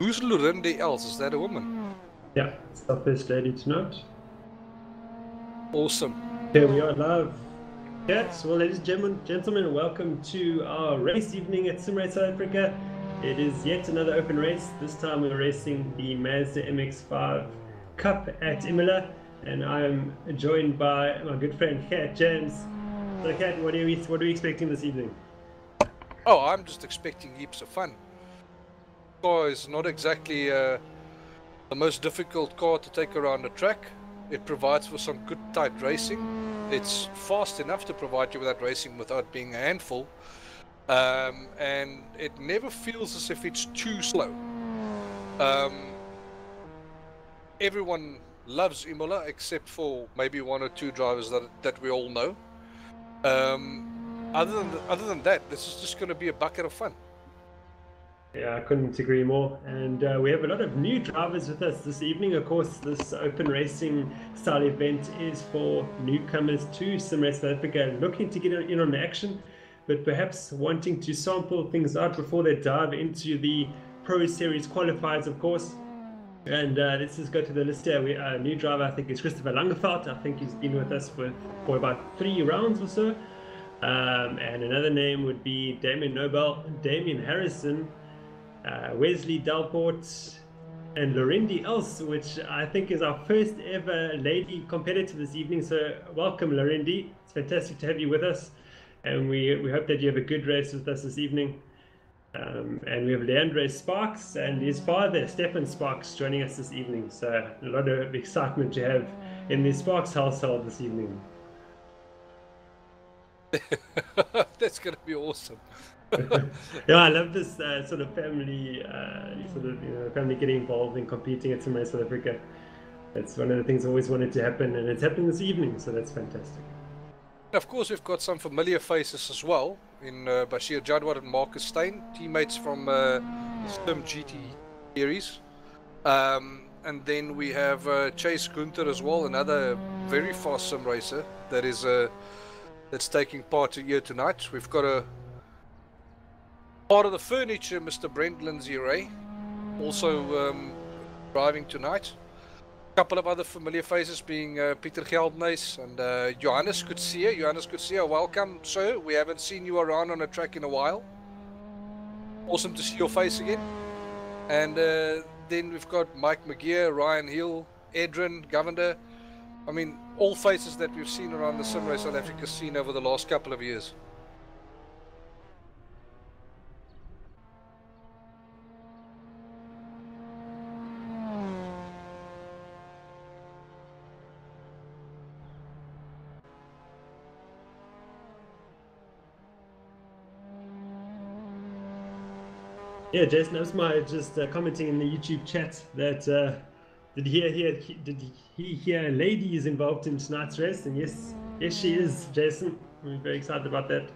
who's Lorinde else? Is that a woman? Yeah, it's our first lady tonight. Awesome. Here we are live. Yes, well, ladies and gentlemen, welcome to our race evening at Sim Race South Africa. It is yet another open race. This time we're racing the Mazda MX5 Cup at Imola, and I'm joined by my good friend Kat James. So, Kat, what are we expecting this evening? Oh, I'm just expecting heaps of fun. The car is not exactly the most difficult car to take around the track. It provides for some good tight racing. It's fast enough to provide you with that racing without being a handful. And it never feels as if it's too slow. Everyone loves Imola except for maybe one or two drivers that we all know. Other than that, this is just going to be a bucket of fun. Yeah, I couldn't agree more. And we have a lot of new drivers with us this evening. Of course, this open racing style event is for newcomers to Sim Race South Africa, looking to get in on the action, but perhaps wanting to sample things out before they dive into the Pro Series qualifiers, of course. And let's just go to the list here. A new driver, I think, is Christopher Langeveld. I think he's been with us for about 3 rounds or so. And another name would be Damien Nobel, Damien Harrison, Wesley Delport, and Lorinde Else, which I think is our first ever lady competitor this evening. So welcome, Lorinde. It's fantastic to have you with us, and we hope that you have a good race with us this evening. And we have Leandre Sparks and his father, Stefan Sparks, joining us this evening. So a lot of excitement to have in the Sparks household this evening. That's going to be awesome. Yeah, I love this sort of family, family getting involved in competing at Sim Race South Africa. That's one of the things I always wanted to happen, and it's happening this evening, so that's fantastic. Of course, we've got some familiar faces as well in Bashir Jadwat and Marcus Steyn, teammates from the Sim GT series. And then we have Chase Gunther as well, another very fast sim racer that is that's taking part here tonight. We've got a part of the furniture, Mr. Brent Lindsay-Ray, also driving tonight. A couple of other familiar faces being Peter Geldnys and Johannes Kutsia. Johannes Kutsia, welcome, sir. We haven't seen you around on a track in a while. Awesome to see your face again. And then we've got Mike McGeer, Ryan Hill, Edrin, Govender. I mean, all faces that we've seen around the Sim Race South Africa scene over the last couple of years. Yeah, Jason, that was my just commenting in the YouTube chat that did he hear a lady is involved in tonight's race? And yes, she is, Jason. We're very excited about that.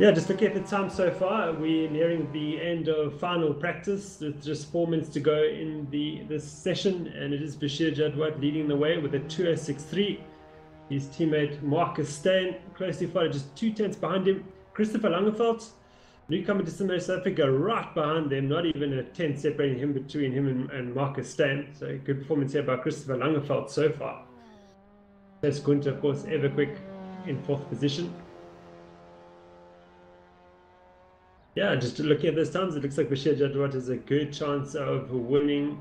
Yeah, just looking at the time so far, we're nearing the end of final practice with just 4 minutes to go in this session, and it is Bashir Jadwat leading the way with a 2:06.3. His teammate Marcus Steyn closely followed, just 2 tenths behind him. Christopher Langeveld, newcomer to Sim Race South Africa, right behind them, not even a tenth separating him between him and Marcus Steyn. So good performance here by Christopher Langeveld so far. Chase Gunther, of course, ever quick in 4th position. Yeah, just looking at those times, it looks like Bashir Jadwat has a good chance of winning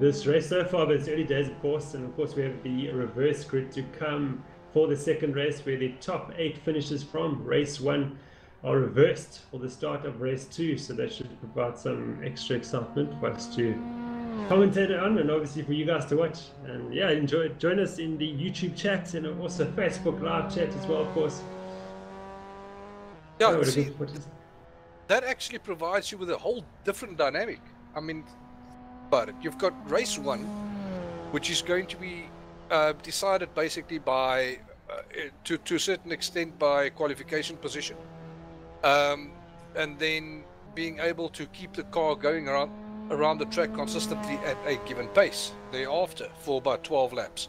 this race so far, but it's early days, of course. And of course, we have the reverse grid to come for the second race, where the top 8 finishes from race 1 are reversed for the start of race 2. So that should provide some extra excitement for us to commentate on, and obviously for you guys to watch. And yeah, join us in the YouTube chat and also Facebook live chat as well, of course. Yeah, that actually provides you with a whole different dynamic. I mean, about it, you've got race 1, which is going to be decided basically by to a certain extent by qualification position, and then being able to keep the car going around the track consistently at a given pace thereafter for about 12 laps.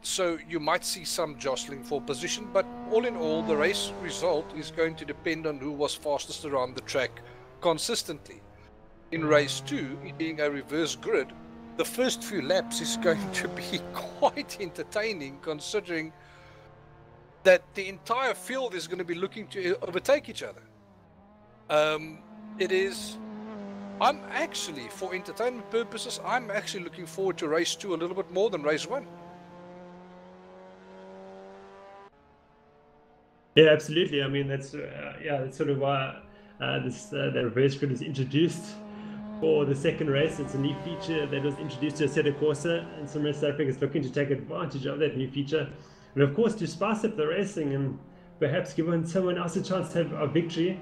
So you might see some jostling for position, but all in all, the race result is going to depend on who was fastest around the track consistently. In race 2, it being a reverse grid, the first few laps is going to be quite entertaining, considering that the entire field is going to be looking to overtake each other. I'm actually, for entertainment purposes, I'm actually looking forward to race 2 a little bit more than race 1. Yeah, absolutely. I mean, that's sort of why the reverse grid is introduced for the second race. It's a new feature that was introduced to Assetto Corsa, and SimRace South Africa is looking to take advantage of that new feature, and of course to spice up the racing and perhaps give someone else a chance to have a victory.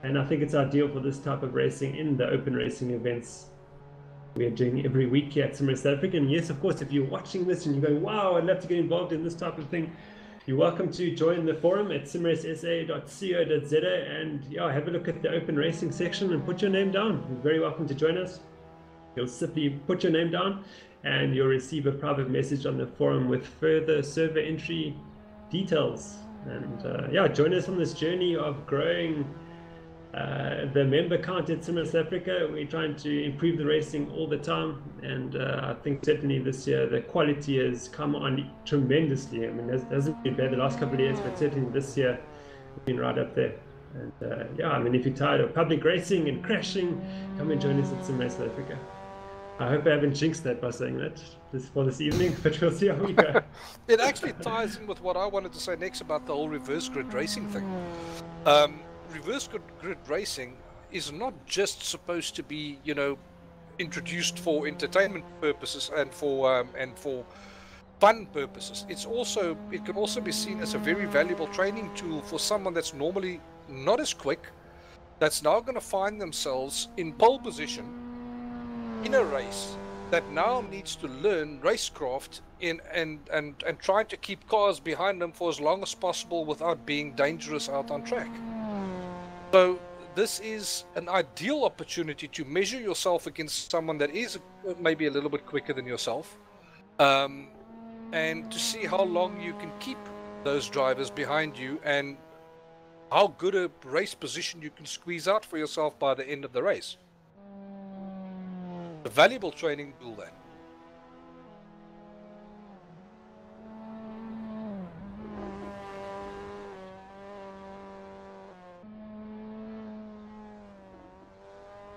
And I think it's ideal for this type of racing in the open racing events we're doing every week here at SimRace South Africa. And yes, of course, if you're watching this and you're going, wow, I'd love to get involved in this type of thing, you're welcome to join the forum at simracesa.co.za and have a look at the open racing section and put your name down. You're very welcome to join us. You'll simply put your name down and you'll receive a private message on the forum with further server entry details. And join us on this journey of growing the member count at SimRace Africa. We're trying to improve the racing all the time, and I think certainly this year the quality has come on tremendously. I mean, it hasn't been bad the last couple of years, but certainly this year it's been right up there. And I mean, if you're tired of public racing and crashing, come and join us at SimRace South Africa. I hope I haven't jinxed that by saying that for this evening, but we'll see how we go. It actually ties in with what I wanted to say next about the whole reverse grid racing thing. Reverse grid racing is not just supposed to be, introduced for entertainment purposes and for fun purposes. It can also be seen as a very valuable training tool for someone that's normally not as quick, that's now going to find themselves in pole position in a race that now needs to learn racecraft and trying to keep cars behind them for as long as possible without being dangerous out on track. So this is an ideal opportunity to measure yourself against someone that is maybe a little bit quicker than yourself, and to see how long you can keep those drivers behind you and how good a race position you can squeeze out for yourself by the end of the race. A valuable training tool then.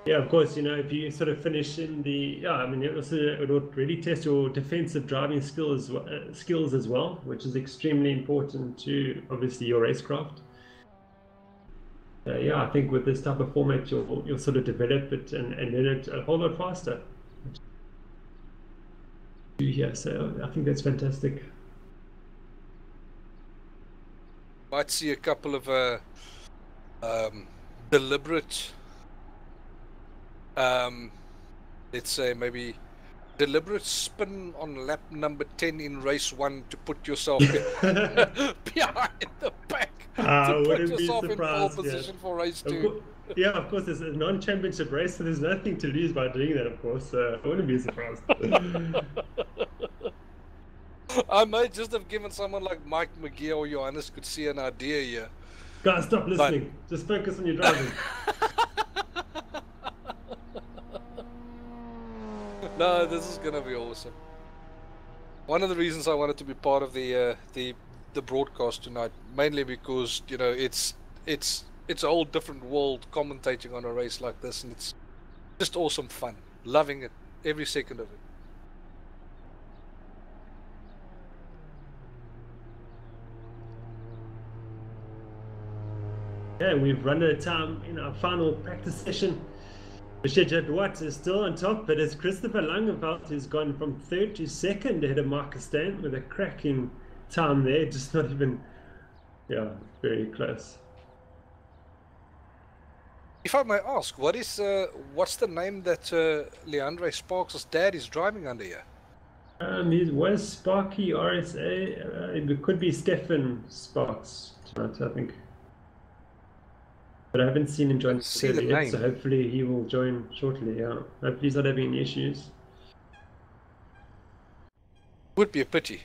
Yeah, of course, if you sort of finish in the, I mean, it would really test your defensive driving skills as well, which is extremely important to, obviously, your racecraft. I think with this type of format, you'll sort of develop it and learn it a whole lot faster. Yeah, so I think that's fantastic. Might see a couple of deliberate, let's say maybe deliberate spin on lap number 10 in race 1 to put yourself behind the pack, to put yourself in pole position for race 2. Yeah, of course, it's a non-championship race, so there's nothing to lose by doing that, of course. I wouldn't be surprised. I might just have given someone like Mike McGee or Johannes could see an idea here. Guys, stop listening. Just focus on your driving. No, this is gonna be awesome. One of the reasons I wanted to be part of the broadcast tonight, mainly because it's a whole different world commentating on a race like this, and it's just awesome fun. Loving it, every second of it. Yeah, we've run out of time in our final practice session. Gert Watt is still on top, but it's Christopher Langeveld who's gone from 3rd to 2nd ahead of Marcus Stan with a cracking time there, just not even, very close. If I may ask, what's the name that Leandre Sparks' dad is driving under here? It was Sparky RSA. It could be Stefan Sparks tonight, I think. But I haven't seen him join the server yet, so hopefully he will join shortly. Yeah, hopefully he's not having any issues. Would be a pity.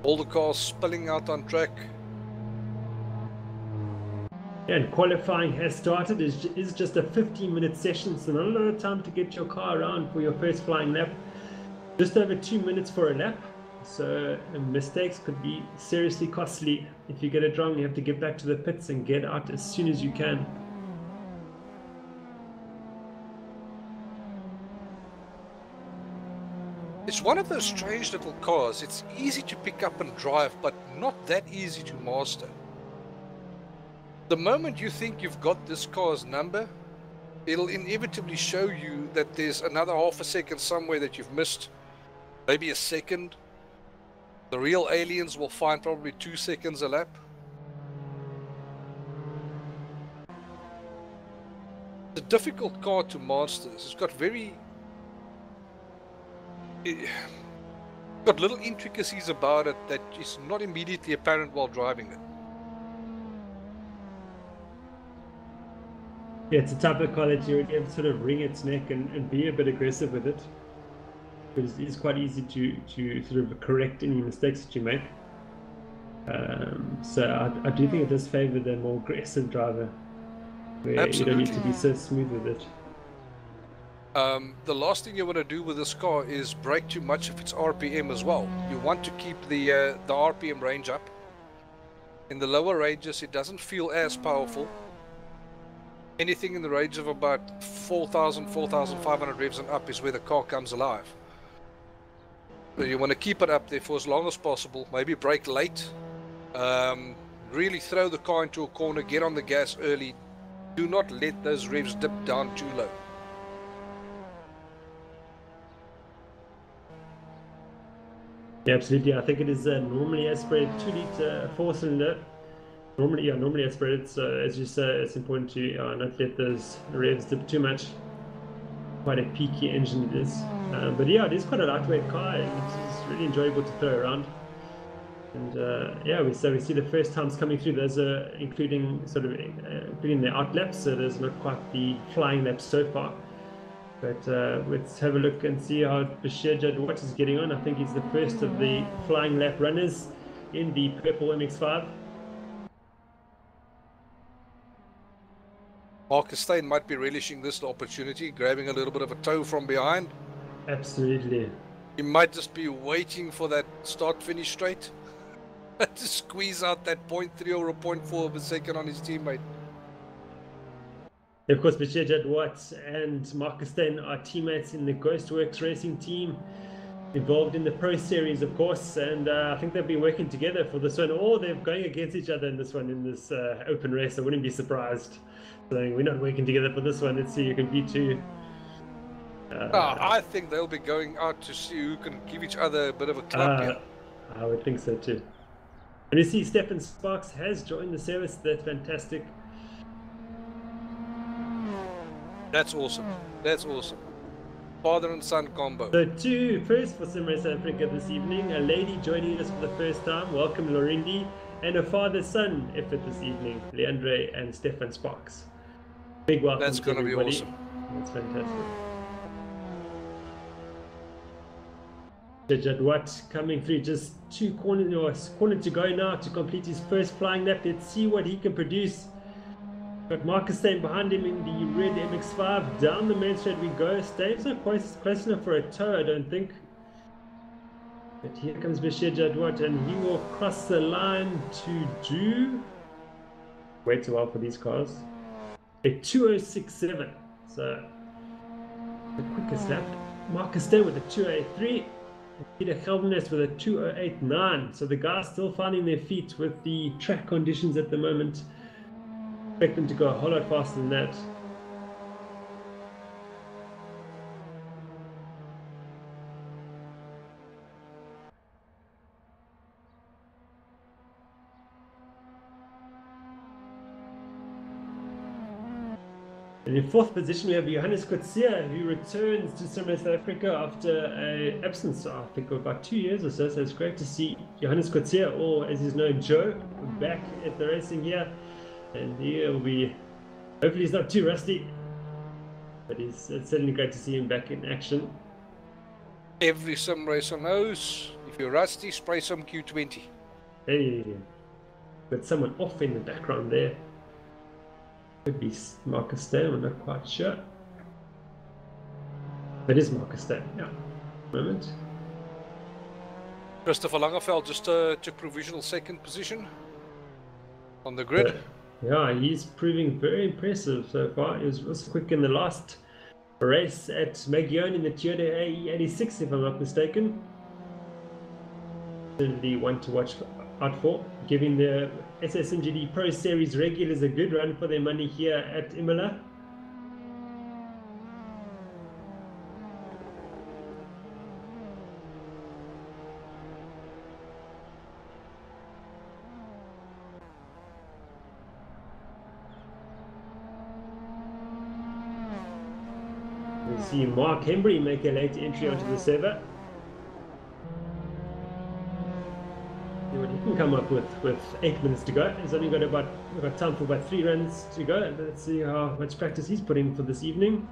All the cars spilling out on track. And qualifying has started. It's just a 15-minute session, so not a lot of time to get your car around for your first flying lap. Just over 2 minutes for a lap, so mistakes could be seriously costly. If you get it wrong, you have to get back to the pits and get out as soon as you can. It's one of those strange little cars. It's easy to pick up and drive, but not that easy to master. The moment you think you've got this car's number, it'll inevitably show you that there's another half a second somewhere that you've missed. Maybe a second. The real aliens will find probably 2 seconds a lap. It's a difficult car to master. It's got got little intricacies about it that is not immediately apparent while driving it. Yeah, it's a type of car that you really have to sort of wring its neck and be a bit aggressive with it. Because it is quite easy to sort of correct any mistakes that you make. So I do think it does favor the more aggressive driver, where Absolutely. you don't need to be so smooth with it. The last thing you want to do with this car is brake too much of its RPM as well. You want to keep the RPM range up. In the lower ranges, it doesn't feel as powerful. Anything in the range of about 4,000, 4,500 revs and up is where the car comes alive. So you want to keep it up there for as long as possible. Maybe brake late. Really throw the car into a corner, get on the gas early. Do not let those revs dip down too low. Yeah, absolutely. I think it is normally aspirated 2-litre 4-cylinder. Normally aspirated. So as you say, it's important to not let those revs dip too much. Quite a peaky engine it is. But yeah, it is quite a lightweight car. It's really enjoyable to throw around. And yeah, we see the first times coming through. Those are including including the out laps. So there's not quite the flying laps so far. But let's have a look and see how Bashir Jadwat is getting on. I think he's the first of the flying lap runners in the purple MX5. Marcus Steyn might be relishing this opportunity, grabbing a little bit of a tow from behind. Absolutely. He might just be waiting for that start-finish straight to squeeze out that 0.3 or a 0.4 of a second on his teammate. Of course, Bashir Jadwat and Marcus Steyn are teammates in the Ghostworks racing team, involved in the Pro Series, of course, and I think they've been working together for this one, or they're going against each other in this one, in this open race. I wouldn't be surprised. So we're not working together for this one. Let's see who can beat who. I think they'll be going out to see who can give each other a bit of a clap here. I would think so too. And you see Stefan Sparks has joined the service. That's fantastic. That's awesome. That's awesome. Father and son combo. So two first for Sim Race Africa this evening. A lady joining us for the first time. Welcome, Lorindi. And a father-son effort this evening. Leandre and Stefan Sparks. Big welcome. That's going to be awesome. That's fantastic. Jadwat coming through, just 2 corners to go now to complete his first flying lap. Let's see what he can produce. Got Marcus Steyn behind him in the red MX5. Down the main straight we go. Steyn's not close enough for a tow, I don't think. But here comes Bashir Jadwat, and he will cross the line to do way too well for these cars. A 2:06.7. So the quickest lap. Marcus Steyn with a 2:03. Peter Holden-Jones with a 2:08.9. So the guys still finding their feet with the track conditions at the moment. Expect them to go a whole lot faster than that. And in 4th position we have Johannes Kotsia, who returns to Sim Race South Africa after an absence, I think, of about 2 years or so. So it's great to see Johannes Kotsia, or as he's known, Joe, back at the racing here. And he'll be, hopefully he's not too rusty, but it's certainly great to see him back in action. Every sim racer knows, if you're rusty, spray some Q20. Hey, got someone off in the background there. Could be Marcus Stone, I'm not quite sure. It is Marcus Stone, yeah. Moment. Christopher Langeveld just took provisional second position on the grid. Yeah, he's proving very impressive so far. He was quick in the last race at Magione in the Toyota AE86, if I'm not mistaken. Certainly one to watch out for, giving the SSMGD Pro Series regulars a good run for their money here at Imola. We see Mark Hembry make a late entry onto the server. See what he can come up with 8 minutes to go. He's only got we've got time for about 3 runs to go. Let's see how much practice he's putting for this evening.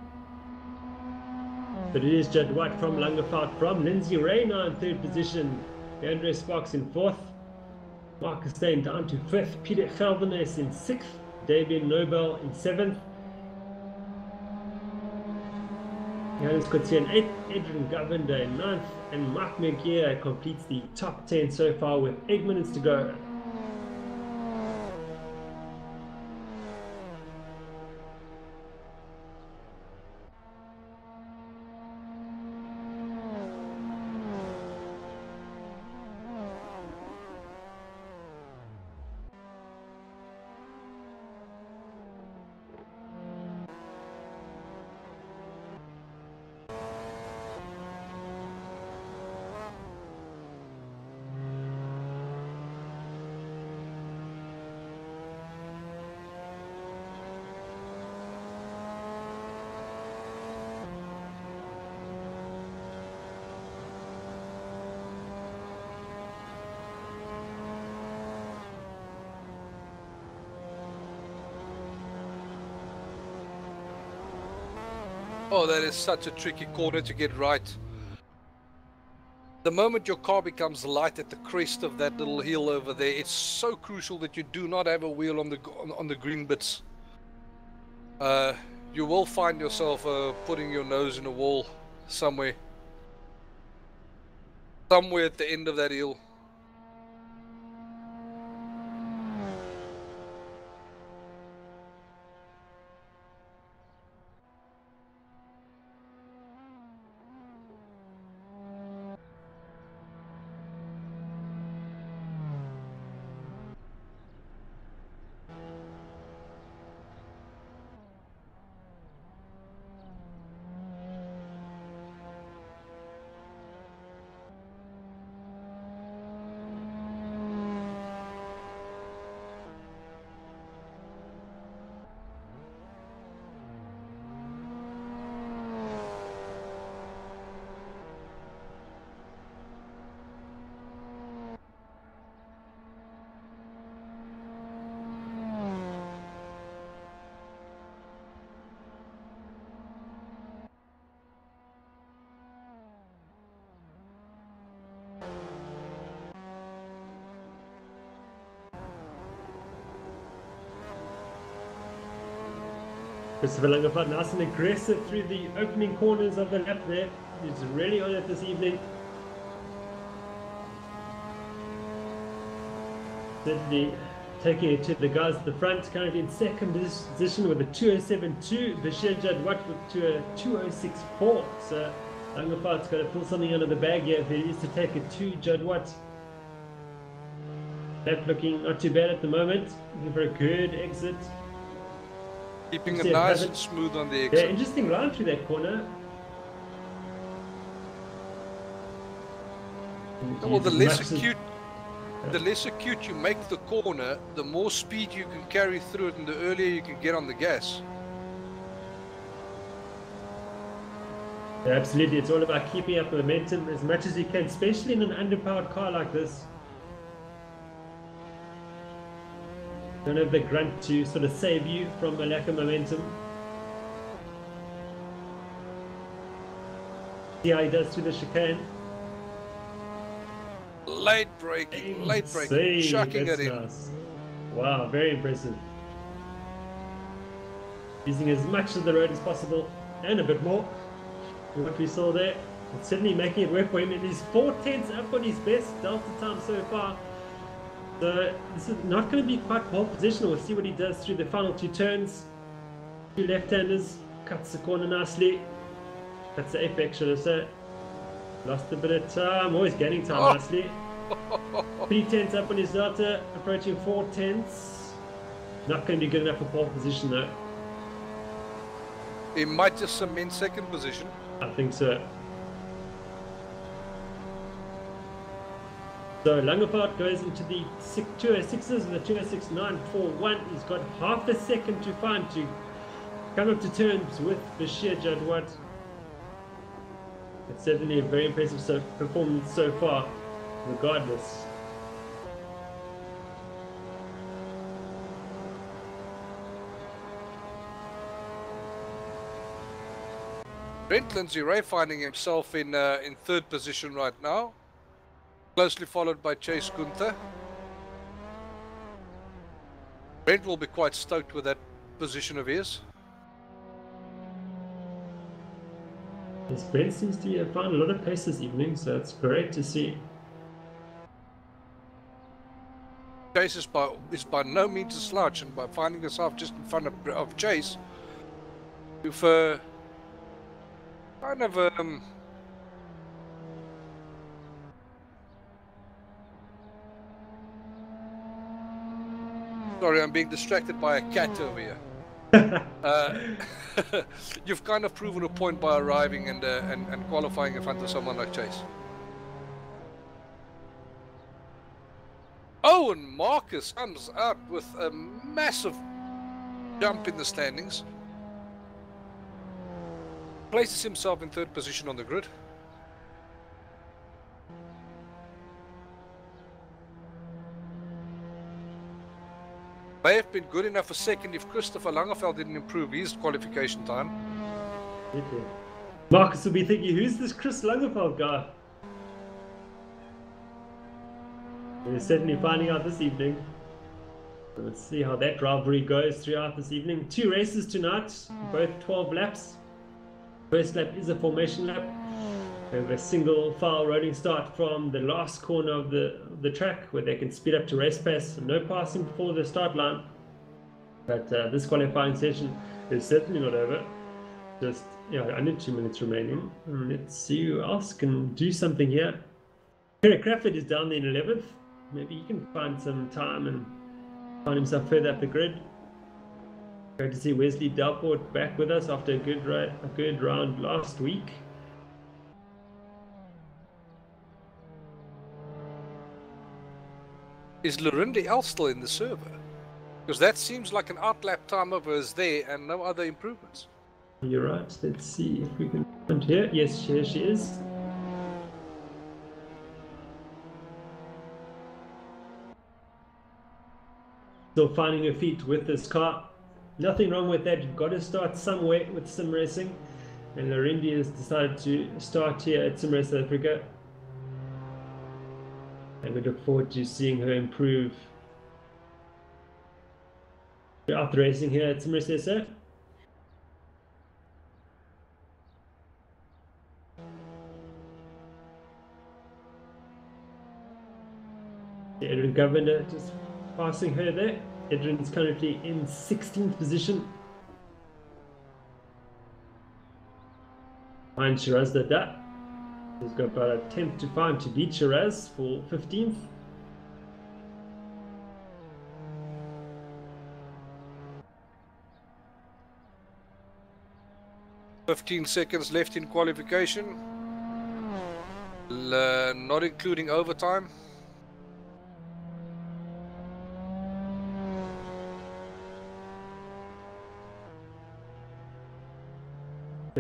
But it is Judd White from Langeveld, from Lindsay Rayner in 3rd position, Andre Sparks in 4th, Marcus Steyn down to 5th, Peter Geldernes in 6th, Damien Nobel in 7th, Johannes Coetzee in 8th, Adrian Govender in 9th, and Mark McGear completes the top 10 so far with 8 minutes to go. Oh, that is such a tricky corner to get right. The moment your car becomes light at the crest of that little hill over there, it's so crucial that you do not have a wheel on the green bits. You will find yourself putting your nose in a wall somewhere at the end of that hill. Christopher Langeveld nice and aggressive through the opening corners of the lap there. He's really on it this evening. Certainly taking it to the guys at the front, currently in 2nd position with a 207.2, Bashir Judd Watt to a 206.4. So Langeveld's got to pull something out of the bag here if he needs to take it to Judd Watt. Lap looking not too bad at the moment, looking for a good exit. Keeping it nice and smooth on the exit. Yeah, interesting line through that corner. Well, the less acute you make the corner, the more speed you can carry through it, and the earlier you can get on the gas. Yeah, absolutely, it's all about keeping up momentum as much as you can, especially in an underpowered car like this. Don't have the grunt to sort of save you from a lack of momentum. See how he does through the chicane. Late braking, See, chucking that's it in. nice. Wow, very impressive. Using as much of the road as possible and a bit more. What we saw there, it's certainly making it work for him. And he's 4/10 up on his best Delta time so far. So this is not going to be quite pole position. We'll see what he does through the final two turns. Two left-handers, cuts the corner nicely. That's the apex, should I say. Lost a bit of time, always gaining time nicely. 3/10 up on his Delta, approaching 4/10. Not going to be good enough for pole position though. He might just cement second position. I think so. So Langeveld goes into the 206s with a 206.941. He's got half a second to find to come up to terms with Bashir Jadwat. It's certainly a very impressive performance so far, regardless. Brent Lindsay-Ray finding himself in third position right now, closely followed by Chase Gunther. Brent will be quite stoked with that position of his. Yes, Brent seems to have found a lot of pace this evening, so it's great to see. Chase is by no means a slouch, and by finding himself just in front of Chase, you've kind of sorry, I'm being distracted by a cat over here. You've kind of proven a point by arriving and qualifying in front of someone like Chase. Oh, and Marcus comes out with a massive jump in the standings. Places himself in third position on the grid. May have been good enough for second if Christopher Langeveld didn't improve his qualification time. Okay. Marcus will be thinking, who's this Chris Langeveld guy? We're certainly finding out this evening. So let's see how that rivalry goes throughout this evening. Two races tonight, both 12 laps. First lap is a formation lap. We have a single file rolling start from the last corner of the track where they can speed up to race pace. No passing before the start line. But this qualifying session is certainly not over. Just, under 2 minutes remaining. Let's see who else can do something here. Kerry Crawford is down there in 11th. Maybe he can find some time and find himself further up the grid. Great to see Wesley Delport back with us after a good round last week. Is Lorinde L still in the server? Because that seems like an outlap time of hers there and no other improvements. You're right. Let's see if we can find her. Yes, here she is. Still finding her feet with this car. Nothing wrong with that. You've got to start somewhere with sim racing. And Lorinde has decided to start here at Sim Race South Africa. And we look forward to seeing her improve throughout the racing here at Sim Race SA. Edwin Governor just passing her there. Edwin's currently in 16th position. Behind Shiraz Dada. He's got about a 10th to find to beat Shiraz for 15th. "15 seconds left in qualification, not including overtime.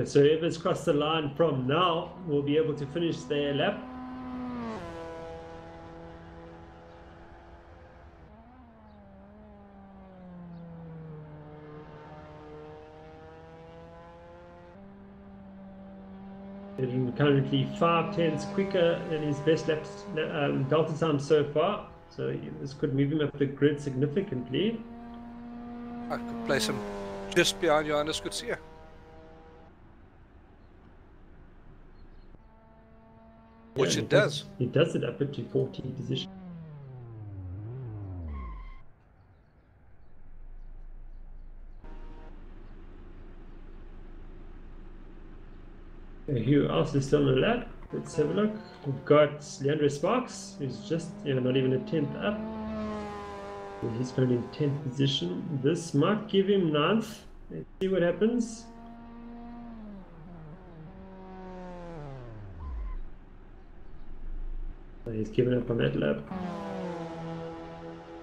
So whoever's crossed the line from now will be able to finish their lap. Edwin currently 5/10 quicker than his best delta time so far. So this could move him up the grid significantly. I could place him just behind Johannes Coetzee. Which it does. He does it up into 14th position. Who else is still on the lap? Let's have a look. We've got Leandro Sparks, who's just not even a 10th up. He's going in 10th position. This might give him 9th. Let's see what happens. He's given up on that lap.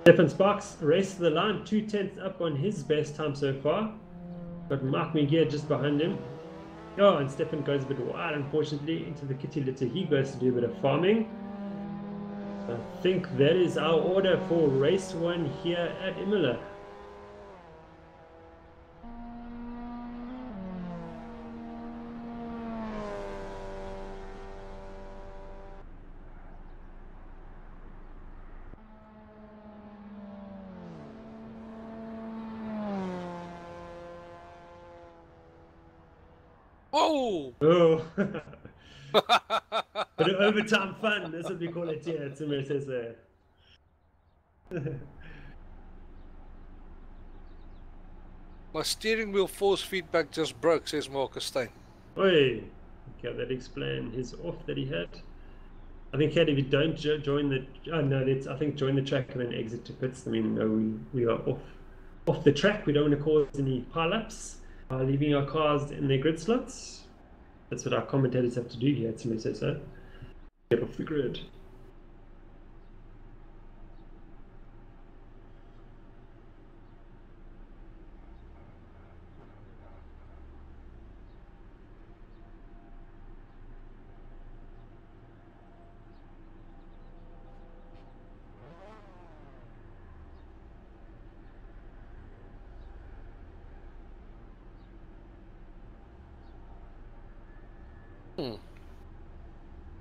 Stefan Sparks raced the line, 2/10 up on his best time so far. Got Mark Magione just behind him. Oh, and Stefan goes a bit wide, unfortunately, into the kitty litter. He goes to do a bit of farming. I think that is our order for race 1 here at Imola. Oh! Oh! But overtime fun, that's what we call it here. Timur says there. My steering wheel force feedback just broke, says Marcus Stein. Oi! Okay, that explains his off that he had. I think if you don't join the... Oh no, let's, I think join the track and then exit to pits. I mean, no, we are off the track. We don't want to cause any pile-ups. Leaving our cars in their grid slots. That's what our commentators have to do here at Comentator. Get off the grid.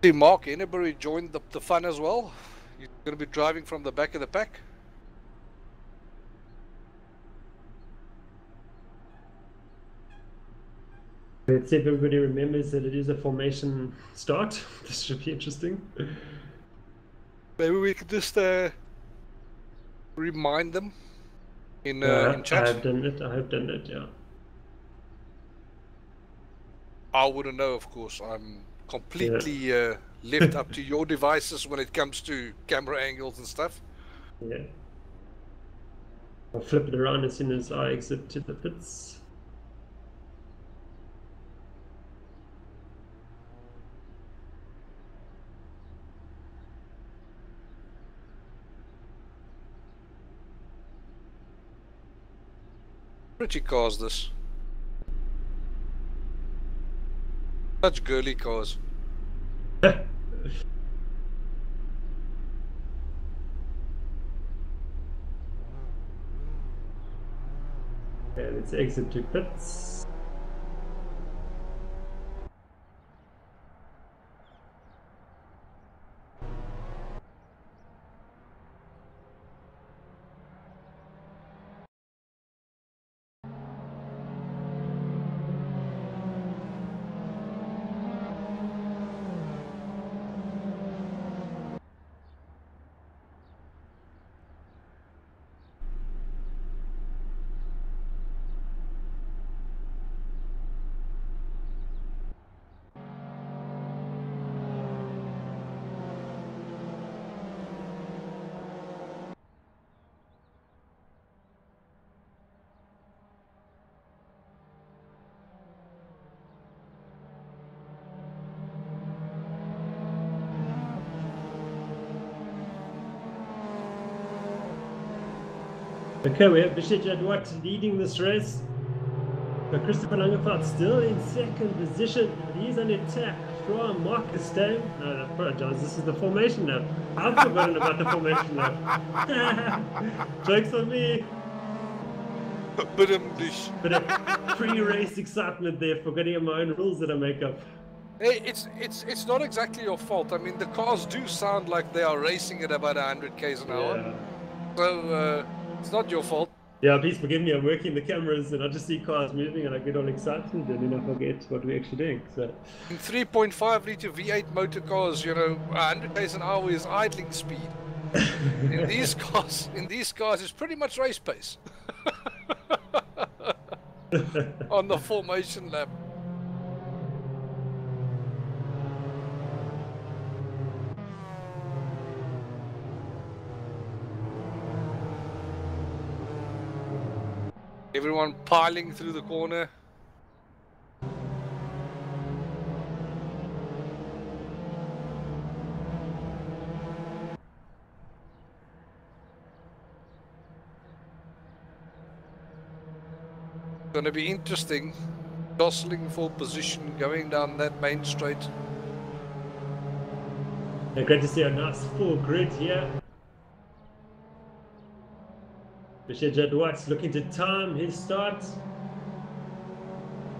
See, Mark Ennebury joined the fun as well. You're going to be driving from the back of the pack. Let's see if everybody remembers that it is a formation start. This should be interesting. Maybe we could just remind them in chat. I have done it, yeah. I wouldn't know, of course. I'm completely left up to your devices when it comes to camera angles and stuff. Yeah. I'll flip it around as soon as I exit to the pits. Pretty cars, this. Such girly cars. Okay, let's exit to pits. Okay, we have Bishit Jadwat leading this race. But Christopher Langefeld still in second position. He's on attack from Marcus Stein. No, I apologize. This is the formation now. I've forgotten about the formation now. Jokes on me. But of pre-race excitement there, forgetting my own rules that I make up. Hey, it's not exactly your fault. I mean, the cars do sound like they are racing at about 100 k's an hour. Yeah. So it's not your fault. Yeah, please forgive me. I'm working the cameras and I just see cars moving and I get all excited and then I forget what we're actually doing. So In 3.5 liter V8 motor cars, you know, 100 k's an hour is idling speed. In these cars, it's pretty much race pace. On the formation lap. Everyone piling through the corner. Going to be interesting. Jostling for position going down that main straight. yeah, great to see a nice full grid here. Magione looking to time his start.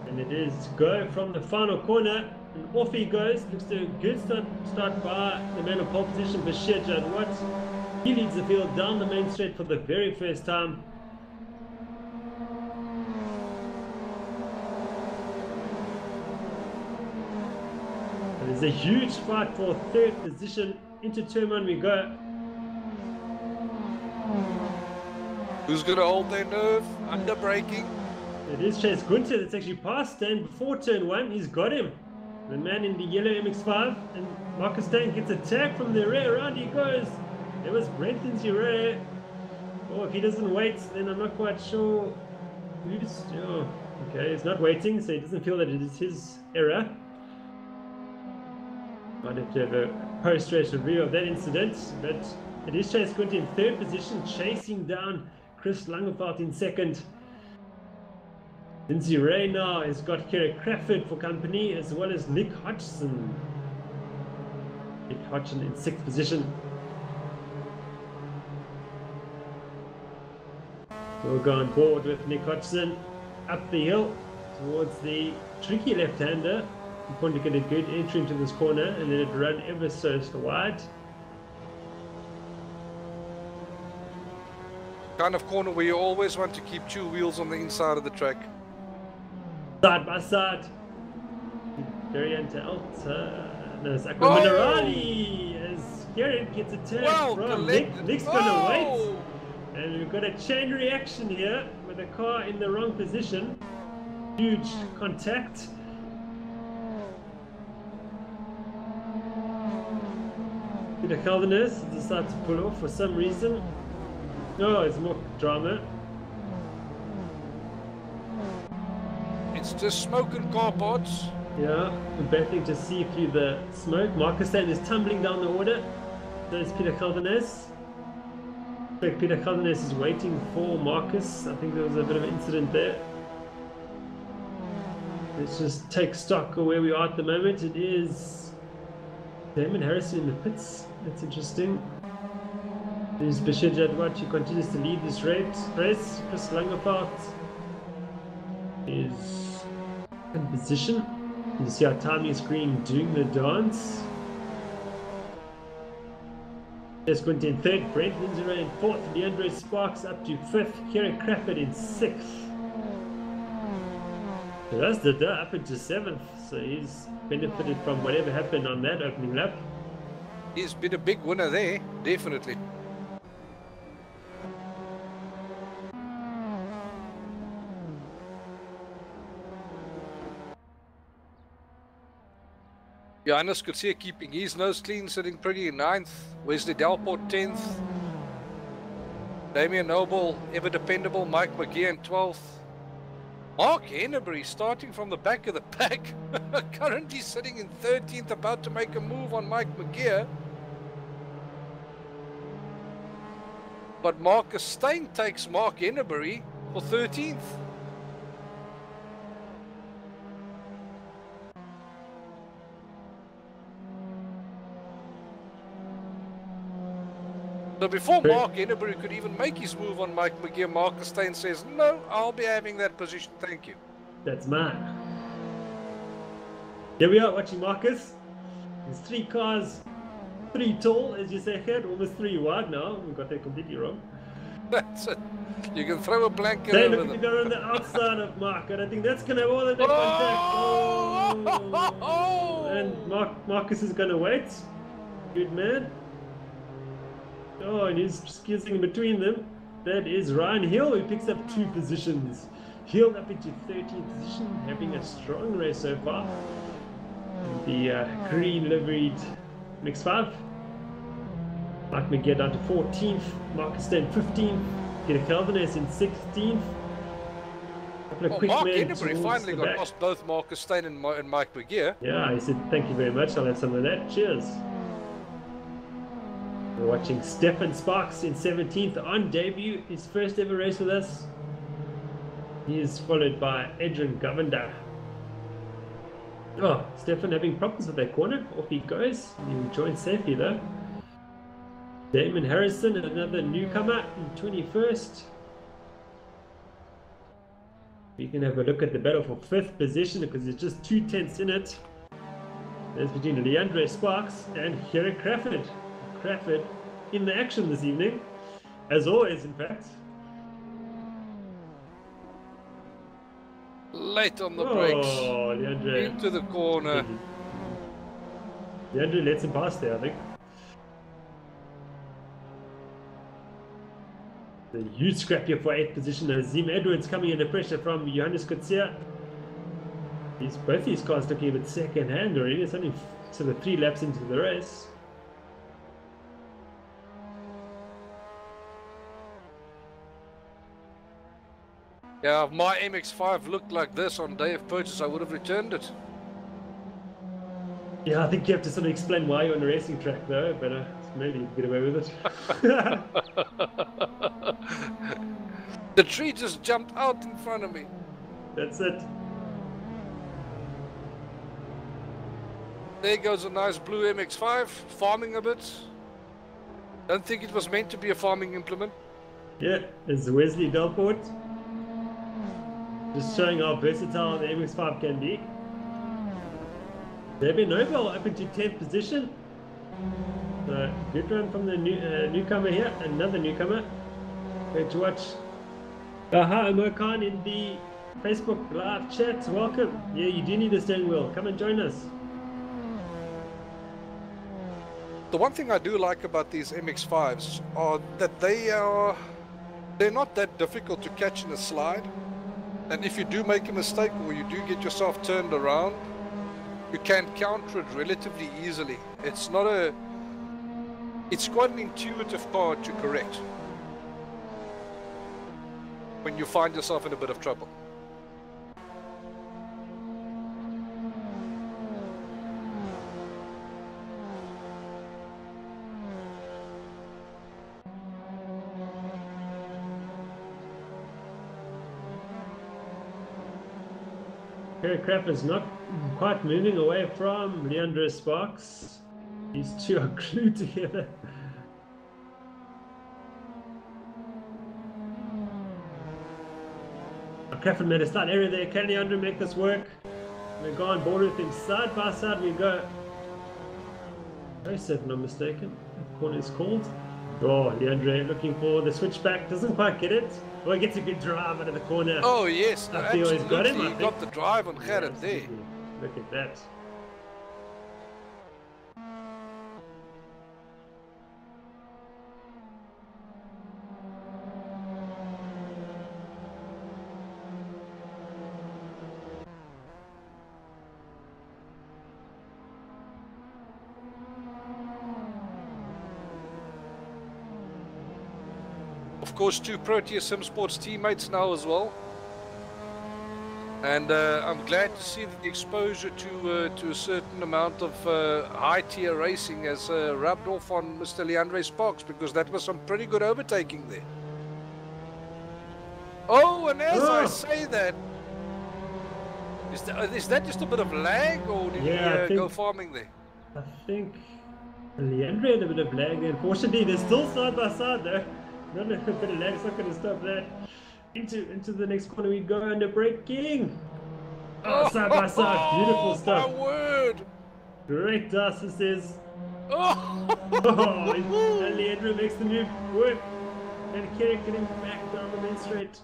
And it is go from the final corner. And off he goes. Looks to a good start by the man of pole position, Magione. He leads the field down the main straight for the very first time. And there's a huge fight for third position. Into turn one we go. Who's going to hold their nerve? Under braking. It is Chase Gunther that's actually passed Stain before turn one. He's got him. The man in the yellow MX5. And Marcus Stain gets a tag from the rear. Around he goes. There was Brenton's rear. Oh, if he doesn't wait, then I'm not quite sure who's. Oh, okay, he's not waiting, so he doesn't feel that it is his error. Might have to have a post-race review of that incident. But it is Chase Gunther in third position, chasing down Chris Langeveld in second. Lindsay Ray now has got Kerry Crawford for company, as well as Nick Hodgson. Nick Hodgson in sixth position. So we'll go on board with Nick Hodgson up the hill towards the tricky left-hander. Important to get a good entry into this corner and then it run ever so wide. Kind of corner where you always want to keep two wheels on the inside of the track. Side by side. Variant Alta. No, it's Aqua Minerali as Garrett gets a turn from Nick. Nick's gonna wait. And we've got a chain reaction here with the car in the wrong position. Huge contact. Peter Calvinus decides to pull off for some reason. No, it's more drama. It's just smoke and car parts. Yeah, we're battling to see through the smoke. Marcus Stain is tumbling down the order. There's Peter Calvinus. Peter Calvinus is waiting for Marcus. I think there was a bit of an incident there. Let's just take stock of where we are at the moment. It is Damon Harrison in the pits. That's interesting. There's Bashir Jadwat, who continues to lead this race. Chris Langeveld is in position. You see our timing screen doing the dance. There's Quinty in third, Brent Lindsay in fourth, Leandro Sparks up to fifth, Kerry Crawford in sixth. So that's the up into seventh, so he's benefited from whatever happened on that opening lap. He's been a big winner there, definitely. Johannes Coetzee keeping his nose clean, sitting pretty in 9th. Wesley Delport 10th. Damien Noble, ever dependable. Mike McGee in 12th. Mark Henneberry starting from the back of the pack. Currently sitting in 13th, about to make a move on Mike McGee. But Marcus Stain takes Mark Henneberry for 13th. So before Mark Henneberry could even make his move on Mike McGee, Marcus Stain says, no, I'll be having that position, thank you. That's mine. Here we are watching Marcus. There's 3 cars, 3 tall, as you say, Gert, almost 3 wide now. We got that completely wrong. That's it. You can throw a blanket They're over looking to them. go on the outside of Mark, and I think that's going to have all of the contact. Oh! And Marcus is going to wait. Good man. Oh, and he's squeezing in between them. That is Ryan Hill, who picks up 2 positions. Hill up into 13th position, having a strong race so far. The green liveried MX5. Mike McGee down to 14th, Marcus Stan 15th, Peter Calvinus in 16th. Couple of quick Mark men Hennebury finally got back. past both Marcus Stain and Mike McGee. Yeah, he said thank you very much, I'll have some of that. Cheers. We're watching Stefan Sparks in 17th on debut, his first ever race with us. He is followed by Adrian Govender. Oh, Stefan having problems with that corner. Off he goes. He joins safely though. Damon Harrison, another newcomer in 21st. We can have a look at the battle for 5th position because there's just 2 tenths in it. That's between Leandre Sparks and Gerrit Crawford. Crawford in the action this evening, as always, in fact. Late on the brakes. Oh, Leandre. Into the corner. Leandre lets him pass there, I think. The huge scrap here for 8th position. Azim Edwards coming under pressure from Johannes Kutsia. Both these cars looking a bit second hand already. It's only sort of 3 laps into the race. Yeah, if my MX5 looked like this on day of purchase, I would have returned it. Yeah, I think you have to sort of explain why you're on a racing track though, but maybe you can get away with it. The tree just jumped out in front of me. That's it. There goes a nice blue MX5, farming a bit. Don't think it was meant to be a farming implement. Yeah, it's Wesley Delport. Just showing how versatile the MX5 can be. David Nobel up into 10th position. So good run from the newcomer here, another newcomer. Great to watch. Aha, Omokan in the Facebook live chat. Welcome. Yeah, you do need a steering wheel. Come and join us. The one thing I do like about these MX5s are that they're not that difficult to catch in a slide. And if you do make a mistake or you do get yourself turned around, you can counter it relatively easily. It's quite an intuitive car to correct when you find yourself in a bit of trouble. Gerrit Crawford is not quite moving away from Leandre Sparks. These two are glued together. Crawford made a start area there. Can Leandre make this work? We go on board with him side by side. We go. Race if I'm not mistaken. The corner is called. Oh, Leandre looking for the switchback. Doesn't quite get it. Well, he gets a good drive out of the corner. Oh yes, Absolutely. He's got him, I he got the drive on Gert there. Look at that. Of course, 2 Proteus Sim Sports teammates now as well. And I'm glad to see that the exposure to a certain amount of high-tier racing has rubbed off on Mr. Leandre Sparks, because that was some pretty good overtaking there. Oh, and as I say that, is that just a bit of lag, or did he go farming there? I think Leandre had a bit of lag there. Unfortunately, they're still side by side though. Not a bit of lag's not going to stop that. Into the next corner we go under braking. Oh, side by side, beautiful stuff. My word. Great dust, this is. Oh! Oh, and Leandro makes the move work. And Kerry getting back down the main straight.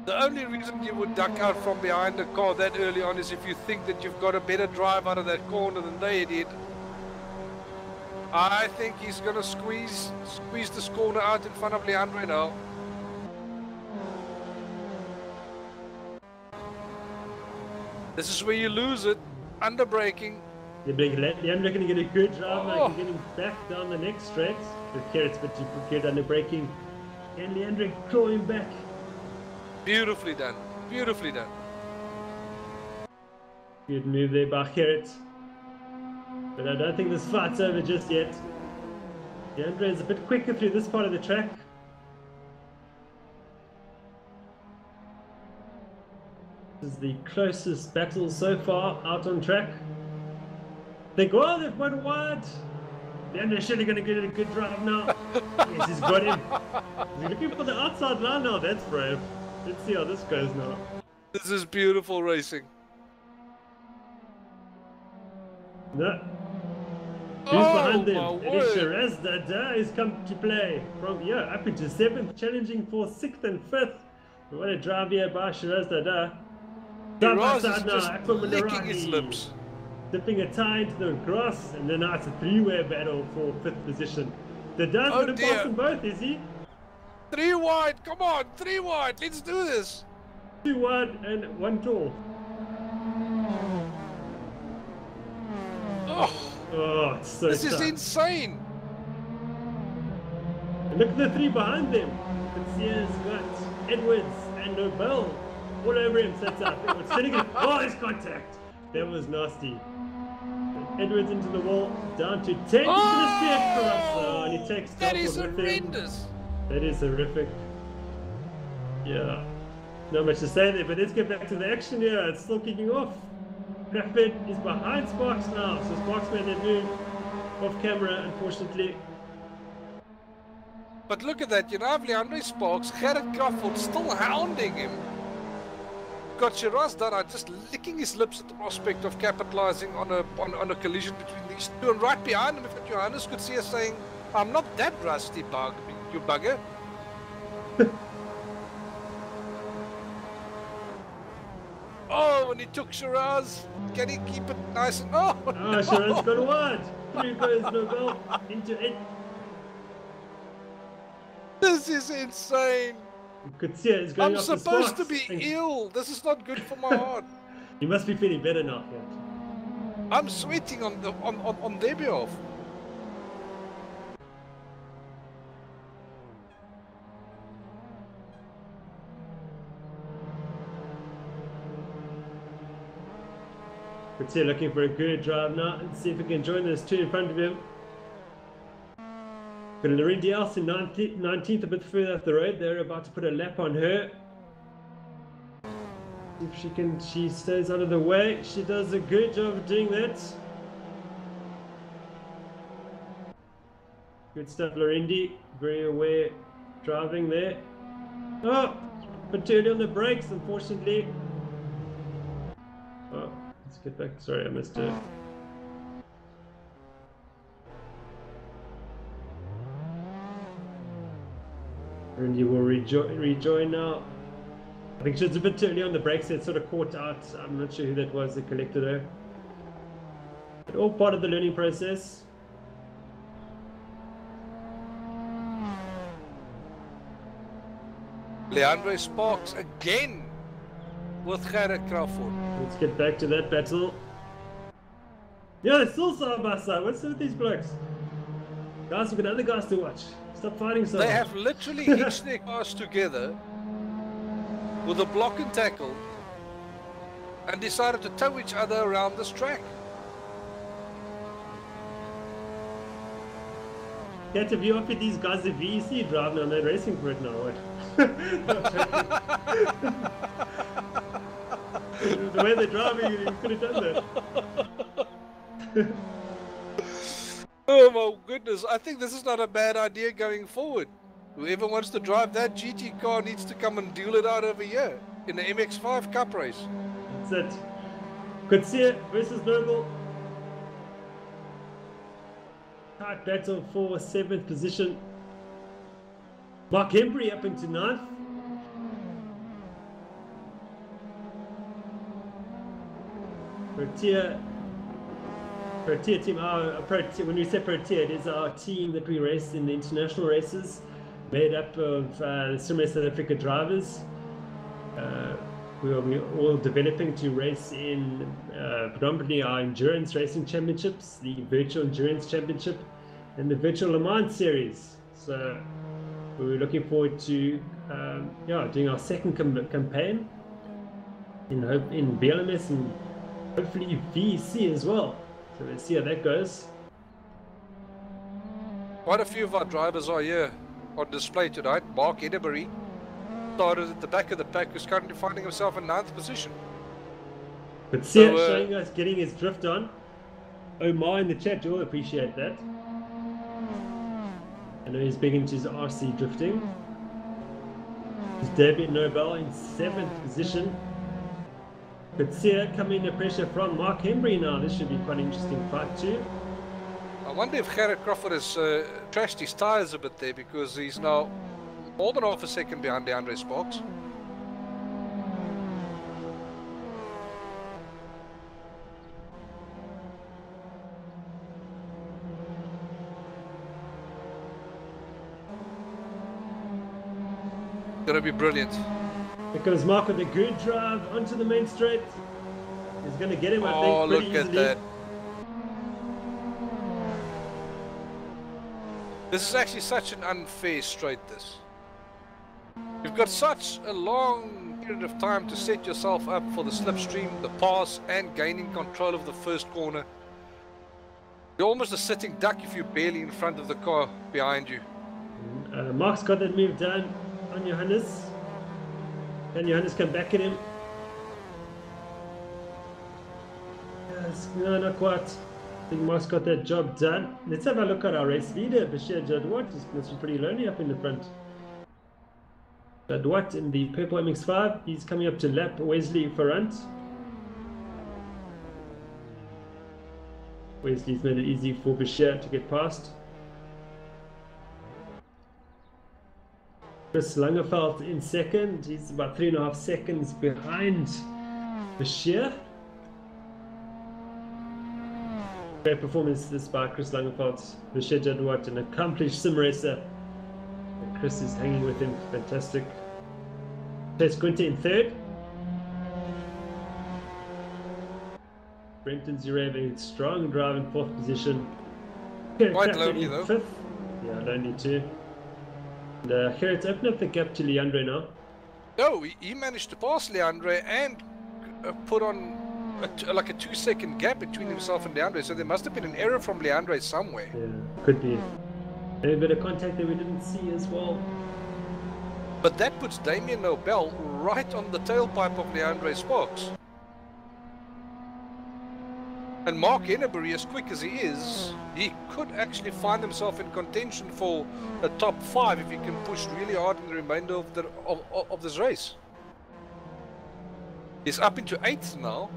The only reason you would duck out from behind the car that early on is if you think that you've got a better drive out of that corner than they did. I think he's going to squeeze this corner out in front of Leandro now. This is where you lose it. Under braking. Leandro going to get a good drive now, getting back down the next straight. With Gert's but too good under braking. And Leandro clawing back. Beautifully done. Beautifully done. Good move there by Gert. But I don't think this fight's over just yet. Leandro is a bit quicker through this part of the track. This is the closest battle so far out on track. They go, oh, they've won wide. Leandro's surely going to get a good drive now. Yes, he's got him. He's looking for the outside line now. That's brave. Let's see how this goes now. This is beautiful racing. No. Who's behind them? It is Mazda who's come to play from here up into 7th, challenging for 6th and 5th. What a drive here by Mazda. Side by side now, licking his lips. Dipping a tie into the grass, and then now it's a three-way battle for 5th position. The Dad's going to pass them both, is he? 3 wide, come on, 3 wide, let's do this. 2 wide and 1 tall. Oh, it's so this tough. is insane. And look at the 3 behind them. Concier's got Edwards and Nobel all over him. So it's oh, there's contact. That was nasty. Edwards into the wall, down to 10 into the spear cross. Oh, and he takes that is horrendous. That is horrific. Yeah. Not much to say there, but let's get back to the action here. It's still kicking off. Craftbed is behind Sparks now, so Sparks made that move off camera, unfortunately. But look at that, you know, have Leandro Sparks, Gerrit Crawford still hounding him. Got Shiraz Dara just licking his lips at the prospect of capitalizing on a collision between these two, and right behind him, if Johannes could see us saying, I'm not that rusty, you bugger. Oh, and he took Shiraz. Can he keep it nice and... Oh, no. Shiraz got wide. 3 goes Nobel into it. This is insane. You could see it. It's going I'm supposed to be ill. This is not good for my heart. You must be feeling better now, Gert. I'm sweating on their behalf. Could see looking for a good drive now and see if we can join those 2 in front of him. Got Lorindy else in 19th, a bit further up the road. They're about to put a lap on her. If she stays out of the way. She does a good job of doing that. Good stuff, Lorindy. Very aware driving there. Oh, but too early on the brakes, unfortunately. Oh, let's get back. Sorry, I missed it. And you will rejoin now. I think she was a bit too early on the brakes, so it sort of caught out. I'm not sure who that was that collected her. But all part of the learning process. Leandro Sparks again with Gerrit Crawford. Let's get back to that battle. Yeah, they're still side by side. What's with these blokes? Guys, we've got other guys to watch. Stop fighting so They hard. have literally hitched their cars together with a block and tackle and decided to tow each other around this track. Can't have you offered these guys a VEC drive now? They're racing for it now, what? The way they're driving, you could have done that. Oh my goodness, I think this is not a bad idea going forward. Whoever wants to drive that GT car needs to come and deal it out over here in the MX5 Cup race. That's it. Kutsia versus Noble. Tight battle for 7th position. Mark Embry up into 9th. Pro-tier team, when we say pro-tier, it is our team that we race in the international races, made up of Sim Race South Africa drivers. We are all developing to race in predominantly our endurance racing championships, the virtual endurance championship, and the virtual Le Mans series. So we're looking forward to doing our second campaign in BLMS and hopefully VC as well. So let's see how that goes. Quite a few of our drivers are here on display tonight. Mark Edinbury started at the back of the pack, who's currently finding himself in 9th position. But Sia showing us getting his drift on. Omar in the chat, you'll appreciate that. I know he's big into his RC drifting. His David Nobel in 7th position. But Sia coming under pressure from Mark Embry now. This should be quite an interesting fight too. I wonder if Gerrit Crawford has trashed his tyres a bit there, because he's now more than half a second behind DeAndre Sparks. Gonna be brilliant. Here comes Mark with a good drive onto the main straight. He's going to get him, I think, pretty easily. Look at that. This is actually such an unfair straight, this. You've got such a long period of time to set yourself up for the slipstream, the pass, and gaining control of the first corner. You're almost a sitting duck if you're barely in front of the car behind you. Mark's got that move done on Johannes. Can Johannes come back at him? Yes, no, not quite. I think Mark's got that job done. Let's have a look at our race leader, Bashir Jadwat. He's pretty lonely up in the front. Jadwat in the purple MX5. He's coming up to lap Wesley Ferrant. Wesley's made it easy for Bashir to get past. Chris Langeveld in second. He's about 3.5 seconds behind Bashir. Great performance this by Chris Langeveld. Bashir Jadwat, an accomplished sim racer. And Chris is hanging with him. Fantastic. Chase Quinte in third. Brenton Zurev, a strong drive in 4th position. Quite lonely though. 5th. Yeah, lonely too. And Gerrit opened up the gap to Leandre now. No, he managed to pass Leandre and put on like a 2-second gap between himself and Leandre. So there must have been an error from Leandre somewhere. Yeah, could be. Maybe a bit of contact that we didn't see as well. But that puts Damien Nobel right on the tailpipe of Leandre Sparks. And Mark Ennebury, as quick as he is, he could actually find himself in contention for a top 5 if he can push really hard in the remainder of this race. He's up into 8th now.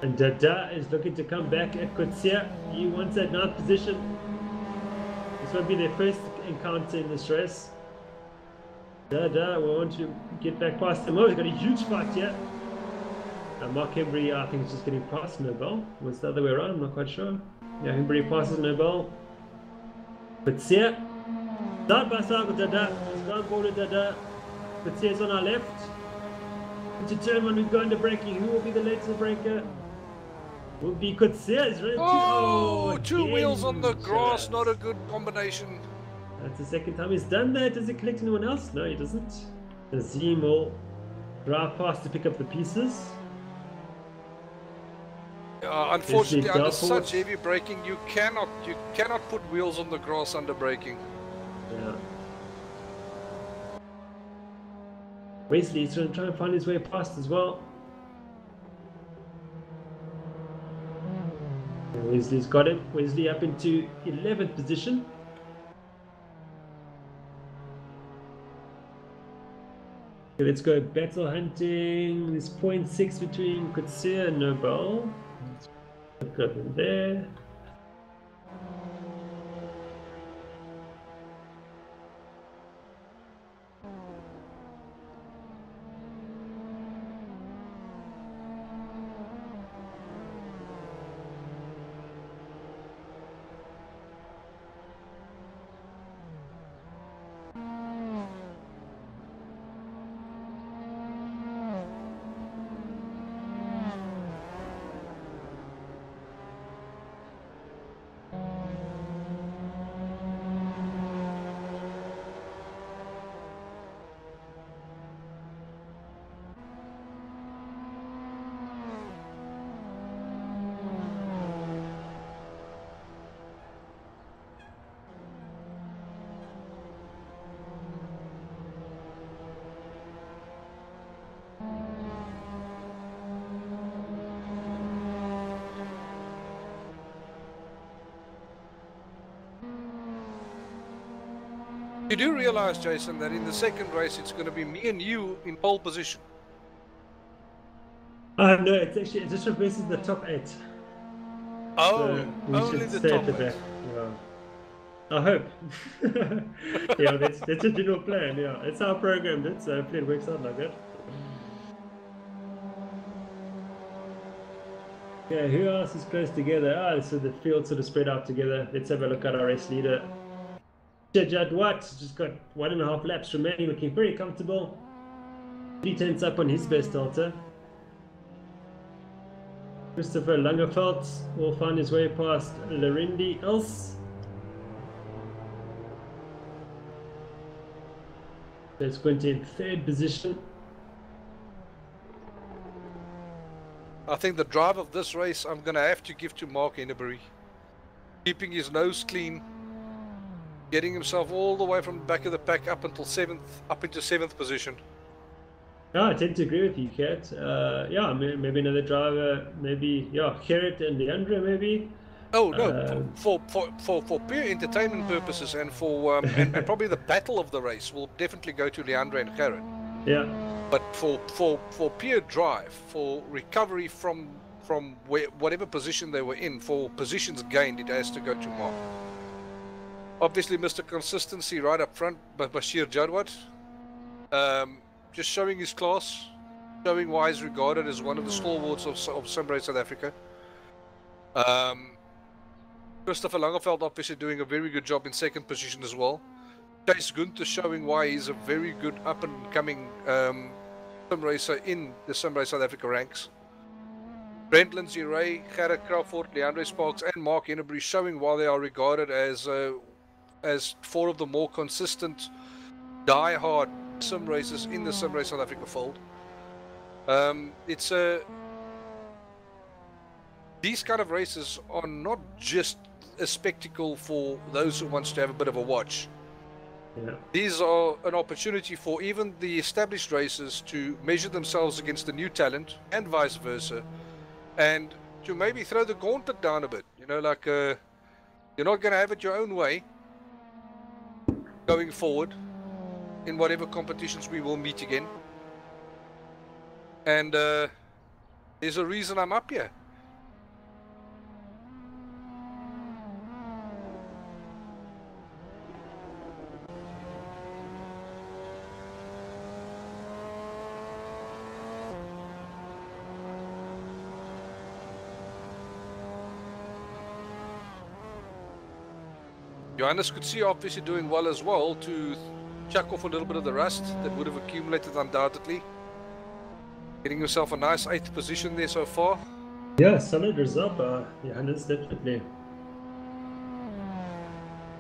And Dada is looking to come back at Kutsia. He wants that 9th position. This will be their first encounter in this race. Dada will want to get back past him. Oh, he's got a huge fight here. Mark Embry, I think, is just getting past Nobel. Was the other way around? I'm not quite sure. Yeah, Embry passes Nobel. But Sia, side by side with Dada. He's down board with Dada. But Sia's on our left. Into turn 1, we go into braking. Who will be the latest breaker? Will be Kutsia. He's ready to. Two wheels on the grass, not a good combination. That's the second time he's done that. Does it collect anyone else? No, he doesn't. Nazim will drive past to pick up the pieces. Unfortunately, under such heavy braking, you cannot put wheels on the grass under braking. Yeah. Wesley's going to try and find his way past as well. And Wesley's got it. Wesley up into 11th position. Okay, let's go battle hunting. There's 0.6 between Kutsia and Nobel. Let's go from there. You do realize, Jason, that in the second race it's going to be me and you in pole position. No, it's actually, it just reverses the top 8. Oh, So we only should the stay top at the 8. back. Yeah. I hope. Yeah, that's a general plan. Yeah, it's our program. That's hopefully it works out like that. Yeah, who else is close together? So the field sort of spread out together. Let's have a look at our race leader. Jadwat just got 1.5 laps remaining, looking very comfortable. 3/10 up on his best delta. Christopher Langerfeld will find his way past Larindi Els. That's going to in 3rd position. I think the drive of this race I'm going to have to give to Mark Ennebury. Keeping his nose clean. Getting himself all the way from the back of the pack up until 7th, up into 7th position. I tend to agree with you, Kat. Yeah, maybe another driver, maybe, yeah, Gert and Leandro, maybe. Oh no, for pure entertainment purposes and for and probably the battle of the race will definitely go to Leandro and Gert. Yeah. But for pure drive, for recovery from whatever position they were in, for positions gained, it has to go to Mark. Obviously, Mr. Consistency right up front, but Bashir Jadwat, just showing his class, showing why he's regarded as one of the stalwarts of Simrace South Africa. Christopher Langerfeld obviously doing a very good job in 2nd position as well. Chase Gunther showing why he's a very good up-and-coming sim racer in the Simrace South Africa ranks. Brent Lindsay Ray, Gerrit Crawford, Leandre Sparks and Mark Ennebury showing why they are regarded as 4 of the more consistent, die-hard sim racers in the Simrace South Africa fold. It's these kind of races are not just a spectacle for those who wants to have a bit of a watch. Yeah. These are an opportunity for even the established racers to measure themselves against the new talent and vice versa, and to maybe throw the gauntlet down a bit. You know, like you're not going to have it your own way going forward in whatever competitions we will meet again. And there's a reason I'm up here. Johannes could see obviously doing well as well to chuck off a little bit of the rust that would have accumulated undoubtedly. Getting himself a nice 8th position there so far. Yeah, solid result, Johannes, definitely.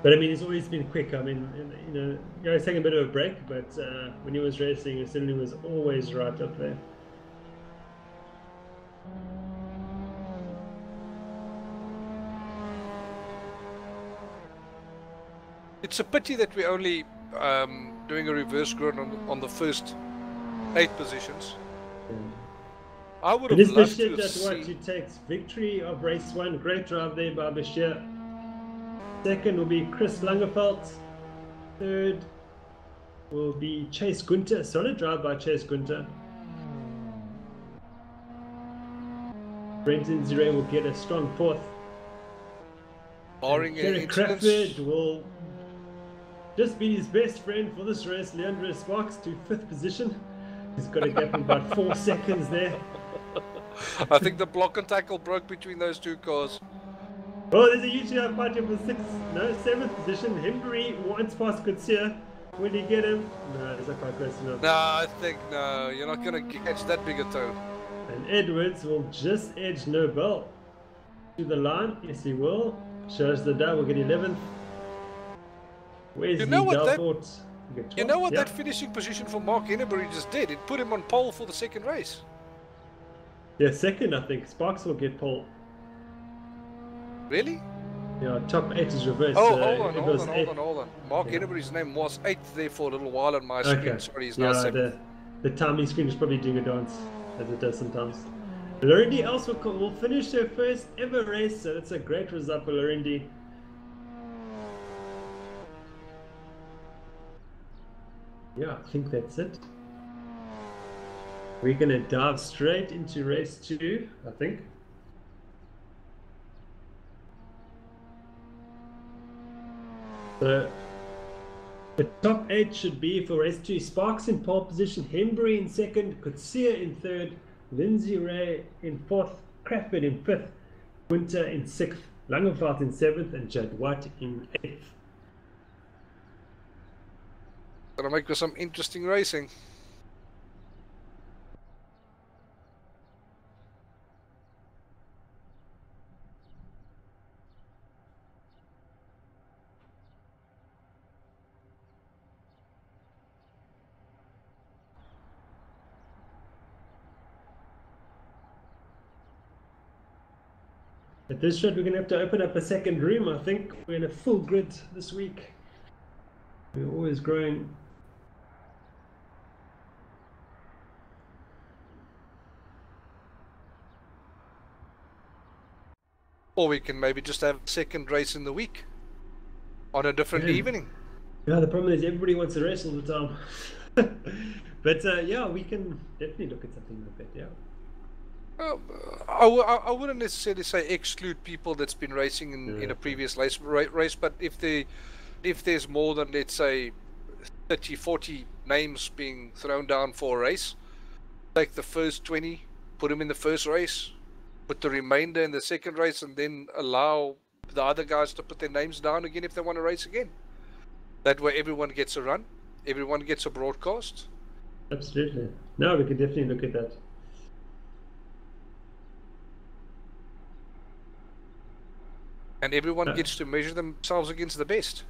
But I mean, he's always been quick. I mean, you know, he's taking a bit of a break, but when he was racing, he certainly was always right up there. It's a pity that we're only doing a reverse grid on the first 8 positions. Yeah. I would have loved to have have seen... who takes victory of race 1. Great drive there by Bashir. 2nd will be Chris Langerfeld. 3rd, will be Chase Gunter. Solid drive by Chase Gunter. Brenton Zire will get a strong fourth. Barring any Kerry Crawford will just be his best friend for this race. Leandro Sparks to 5th position. He's got a gap of about 4 seconds there. I think the block and tackle broke between those two cars. Oh, there's a huge fight here for 7th position. Hembry wants past Kutsia. Will he get him? No, it's not quite close enough. No, I think no. You're not going to catch that big a toe. And Edwards will just edge Nobel to the line. Yes, he will. Shows the Dow will get 11th. Where's you know what that that finishing position for Mark Henneberry just did? It put him on pole for the second race. Yeah, second, I think. Sparks will get pole. Really? Yeah, top 8 is reversed. Oh, hold on. Mark Henneberry's name was 8th there for a little while on my screen. Sorry, he's now 7th. The timing screen is probably doing a dance, as it does sometimes. Lorendi else will finish her first ever race, so that's a great result for Lorendi. Yeah, I think that's it. We're going to dive straight into race 2, I think. So the top 8 should be for race 2. Sparks in pole position, Hembry in 2nd, Kutsia in 3rd, Lindsay Ray in 4th, Crawford in 5th, Winter in 6th, Langenveld in 7th, and Judd White in 8th. Gonna make for some interesting racing. At this rate, we're going to have to open up a second room. I think we're in a full grid this week. We're always growing. Or we can maybe just have a second race in the week on a different evening. Yeah, the problem is everybody wants to race all the time. But yeah, we can definitely look at something like that, yeah. I wouldn't necessarily say exclude people that's been racing in a previous race, but if there's more than, let's say, 30, 40 names being thrown down for a race, take the first 20, put them in the first race, put the remainder in the second race, and then allow the other guys to put their names down again if they want to race again. That way everyone gets a run, everyone gets a broadcast. Absolutely. No, we could definitely look at that. And everyone gets to measure themselves against the best.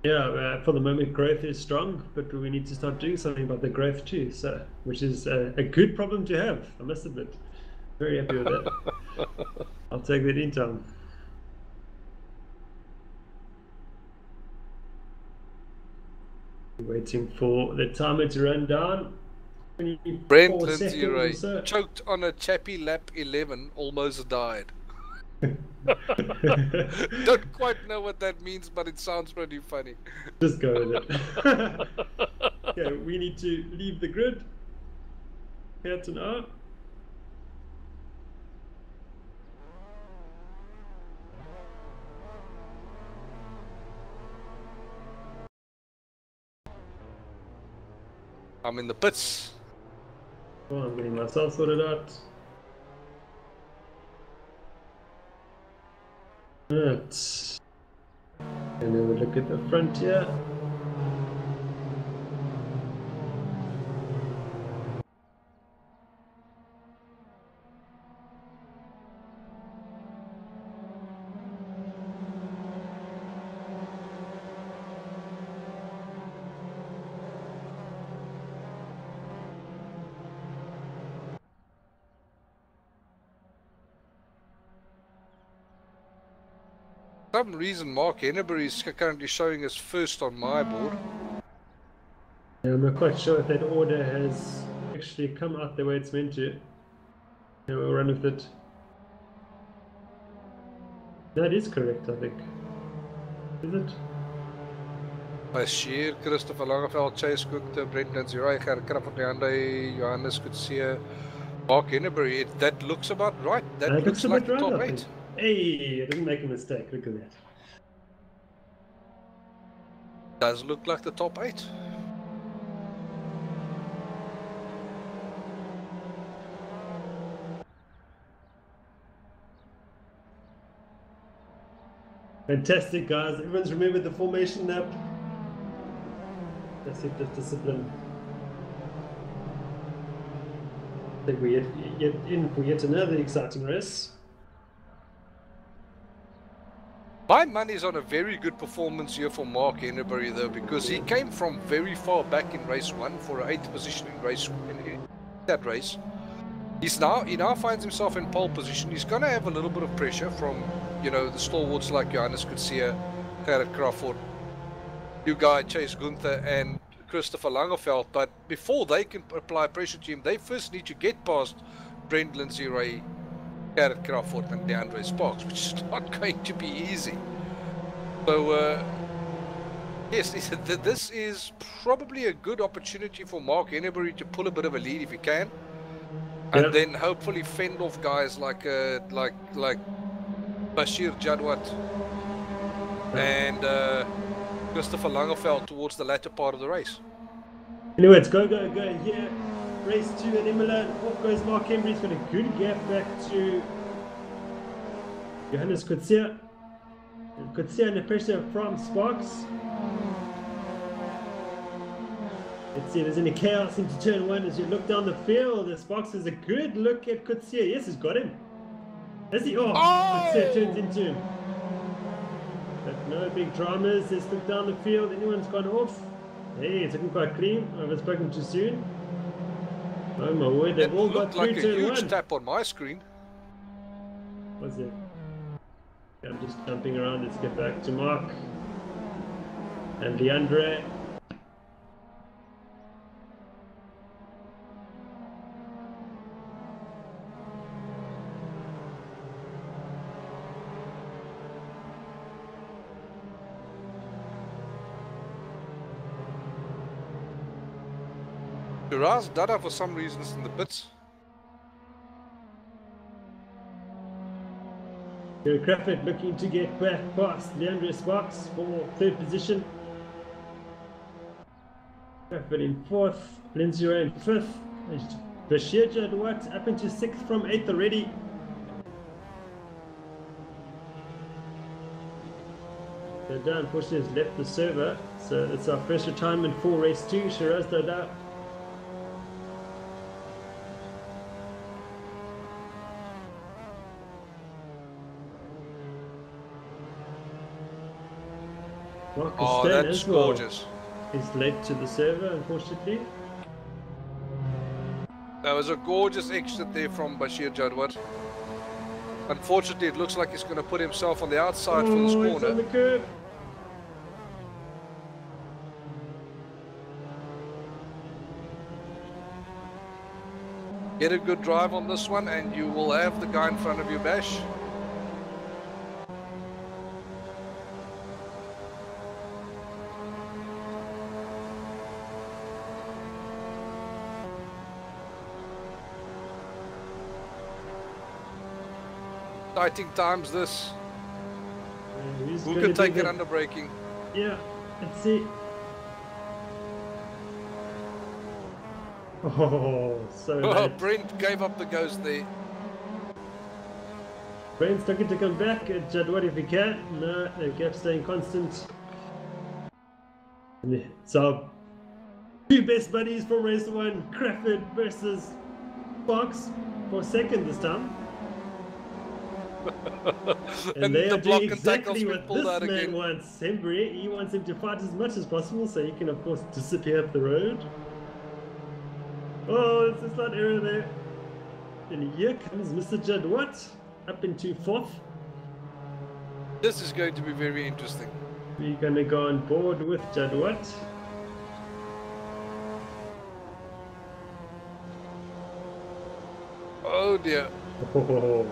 Yeah, for the moment growth is strong, but we need to start doing something about the growth too, so which is a good problem to have, I must admit. Very happy with that. I'll take that in time. Waiting for the timer to run down. Brent Lindsay Ray choked on a chappy lap 11, almost died. Don't quite know what that means, but it sounds pretty funny. Just go with it. Okay, we need to leave the grid. Here to now. I'm in the pits. Oh, I'm getting myself sorted out. Right. And then we look at the front here. For some reason Mark Henneberry is currently showing us first on my board. Yeah, I'm not quite sure if that order has actually come out the way it's meant to. Yeah, we'll run with it. That is correct, I think. Is it? Bashir, Christopher Langeveld, Chase Cook, Brent Nanzirai, Gert Crawford, Johannes Coetzee, Mark Henneberry. That looks about right. That Looks looks a like bit the right, top I 8. think. Hey, I didn't make a mistake. Look at that. Does look like the top 8. Fantastic, guys. Everyone's remembered the formation nap. That's it, just discipline. I think we're in for yet another exciting race. My money's on a very good performance here for Mark Henneberry, though, because he came from very far back in race 1 for an 8th position in that race. He now finds himself in pole position. He's going to have a little bit of pressure from, you know, the stalwarts like Johannes Coetzee, Gert Crawford, new guy Chase Gunther, and Christopher Langeveld. But before they can apply pressure to him, they first need to get past Brent Lindsay-Ray, Gert Crawford, and DeAndre Sparks, which is not going to be easy. So, yes, this is probably a good opportunity for Mark Henneberry to pull a bit of a lead if he can. And then hopefully fend off guys like Bashir Jadwat and Christopher Langeveld towards the latter part of the race. Anyway, it's go here. Race 2 at Imola. Off goes Mark Henry. He's got a good gap back to Johannes Coetzee. Coetzee under pressure from Sparks. Let's see if there's any chaos into turn 1 as you look down the field. The Sparks has a good look at Coetzee. Yes, he's got him. Has he? Coetzee turns into him. But no big dramas. Let's look down the field. Anyone's gone off? Hey, it's looking quite clean. I've spoken too soon. Oh my word, they've all got through like turn 1. a huge tap on my screen. What's it? I'm just jumping around. Let's get back to Mark and Leandre. Shiraz Dada for some reasons in the pits. Gert Crawford looking to get back past Leandre Sparks for 3rd position. Crawford in 4th, Lindsay in 5th. Bashir Jadwat up into 6th from 8th already. Dada unfortunately has left the server, so it's our first retirement for race 2. Shiraz Dada. Oh, that's gorgeous. He's late to the server, unfortunately. That was a gorgeous exit there from Bashir Jadwat. Unfortunately, it looks like he's going to put himself on the outside for this corner. It's on the curb. Get a good drive on this one and you will have the guy in front of you, Bash. Exciting times this. Who can take it under braking? Yeah, let's see. Oh, so Brent gave up the ghost there. Brent's looking to come back at Jadwat if he can. No, the gap staying constant. So, 2 best buddies from race 1, Crawford versus Sparks for 2nd this time. and they are doing exactly what this man wants. Henry, he wants him to fight as much as possible so he can of course disappear up the road. Oh, it's a slight error there. And here comes Mr. Jadwat up into 4th. This is going to be very interesting. We're going to go on board with Jadwat. Oh dear. Oh.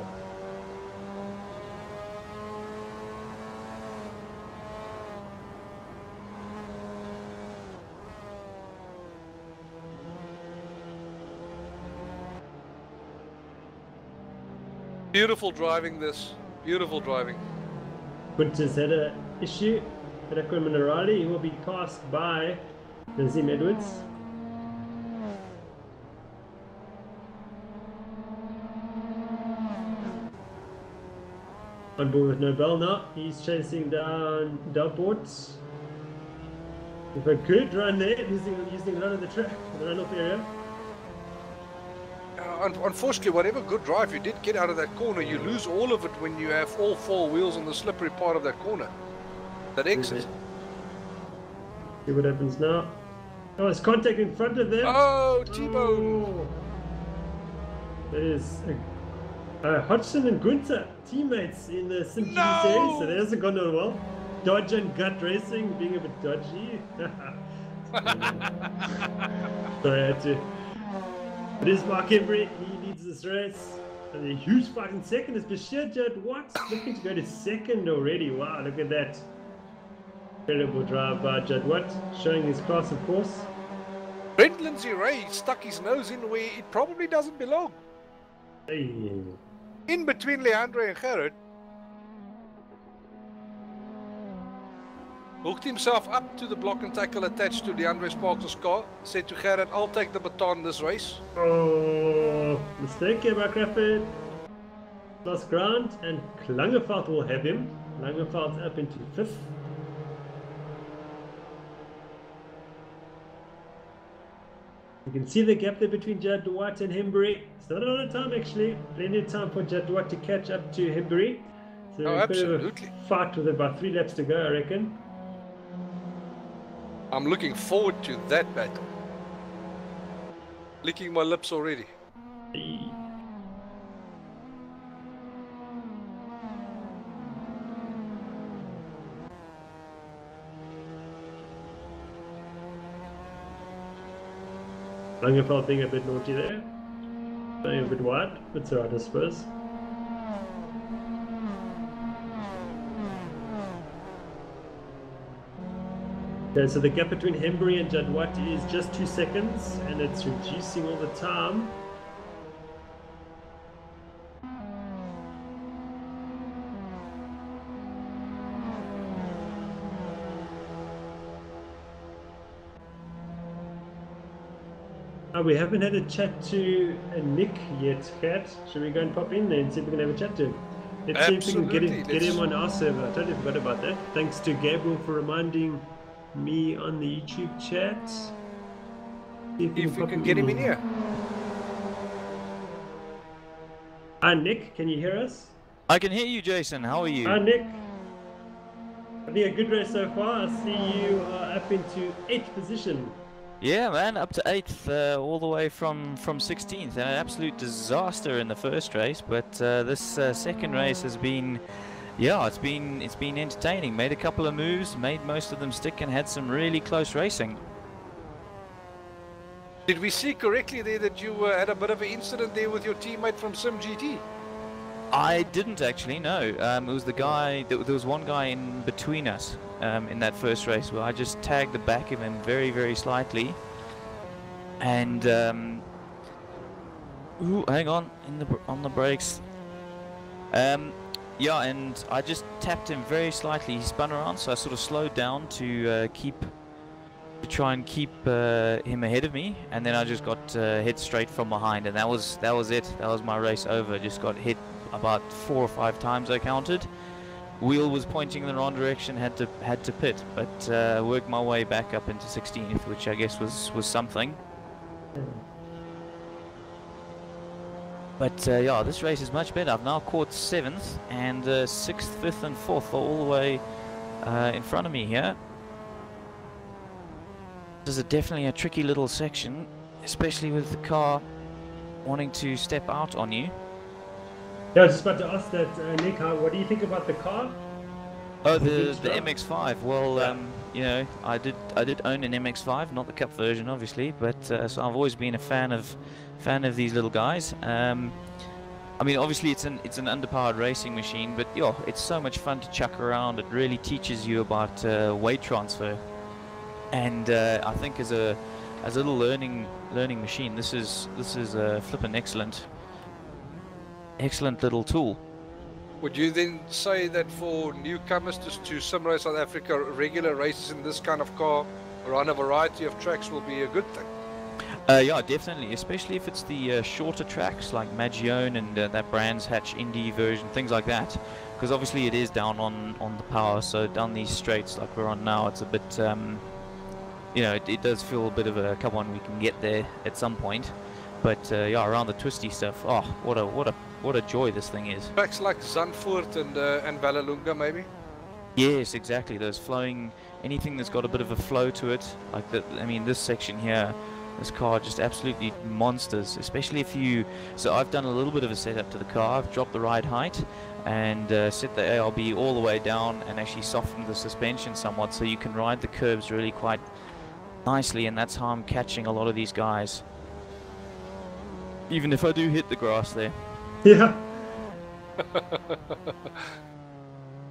Beautiful driving this. Beautiful driving. Quintus had an issue. Rocco Minerali, he will be passed by Nazim Edwards. On board with Nobel now. He's chasing down Delport. With a good run there, using a lot of the track, the runoff area. Unfortunately, whatever good drive you did get out of that corner, you lose all of it when you have all four wheels on the slippery part of that corner. That exit. See what happens now. Oh, it's contact in front of them. Oh, T-bone. Oh. There's Hodgson and Gunther, teammates in the Sim GT series, so that hasn't gone on well. Dodge and Gut Racing being a bit dodgy. Sorry, I had to. It is Mark Embry, he leads this race. And a huge fight in second is Bashir Jadwat, looking to go to second already. Wow, look at that. Incredible drive by Jadwat, showing his class, of course. Brent Lindsay Ray stuck his nose in where it probably doesn't belong. Hey. In between Leandro and Gert. Hooked himself up to the block and tackle attached to Leandro Sparks' car. Said to Gert, I'll take the baton this race. Oh, mistake here by Crawford. Lost ground, and Klangerveld will have him. Klangerveld's up into fifth. You can see the gap there between Jadwat and Hembury. It's not a lot of time actually. Plenty of time for Jadwat to catch up to Hembury. So a bit of a fight with about 3 laps to go, I reckon. I'm looking forward to that battle. Licking my lips already. Langerveld being a bit naughty there. Playing a bit wide, but it's alright, I suppose. Okay, so the gap between Hembury and Jadwat is just 2 seconds, and it's reducing all the time. We haven't had a chat to Nick yet, Kat. Should we go and pop in there and see if we can have a chat to him? Let's see if we can get him on our server. I totally forgot about that. Thanks to Gabriel for reminding me on the YouTube chat. See if we can get him in here. Hi Nick, can you hear us? I can hear you, Jason. How are you? Hi Nick. I think a good race so far. I see you are up into 8th position. Yeah, man, up to 8th, all the way from 16th. An absolute disaster in the first race, but this second race has been, yeah, it's been entertaining. Made a couple of moves, made most of them stick, and had some really close racing. Did we see correctly there that you had a bit of an incident there with your teammate from Sim GT? I didn't actually, no. It was the guy, there was one guy in between us in that first race where I just tagged the back of him very, very slightly. And, ooh, hang on, on the brakes. Yeah, and I just tapped him very slightly. He spun around, so I sort of slowed down to try and keep him ahead of me, and then I just got hit straight from behind, and that was it. That was my race over. Just got hit about 4 or 5 times I counted. Wheel was pointing in the wrong direction, had to pit, but worked my way back up into 16th, which I guess was something. But yeah, this race is much better. I've now caught 7th, and 6th, 5th and 4th are all the way in front of me here. This is definitely a tricky little section, especially with the car wanting to step out on you. Yeah, I was just about to ask that, Nick, what do you think about the car? Oh, the MX5. Well, you know, I did own an MX5, not the Cup version, obviously, but so I've always been a fan of these little guys. I mean, obviously it's an underpowered racing machine, but yeah, it's so much fun to chuck around. It really teaches you about weight transfer, and I think as a little learning machine, this is flippin' excellent. excellent little tool. Would you then say that for newcomers to Sim Race South Africa, regular races in this kind of car around a variety of tracks will be a good thing? Yeah, definitely, especially if it's the shorter tracks like Magione and that Brands Hatch Indy version, things like that. Because obviously it is down on the power, so down these straights like we're on now, it's a bit, you know, it does feel a bit of a come on, we can get there at some point. But yeah, around the twisty stuff, oh, what a joy this thing is. Tracks like Zandvoort and Vallelunga, maybe. Yes, exactly. Those flowing, anything that's got a bit of a flow to it, like that. I mean, this section here. This car just absolutely monsters, especially if you... So I've done a little bit of a setup to the car. I've dropped the ride height and set the ARB all the way down and actually softened the suspension somewhat so you can ride the curves really quite nicely, and that's how I'm catching a lot of these guys. Even if I do hit the grass there. Yeah.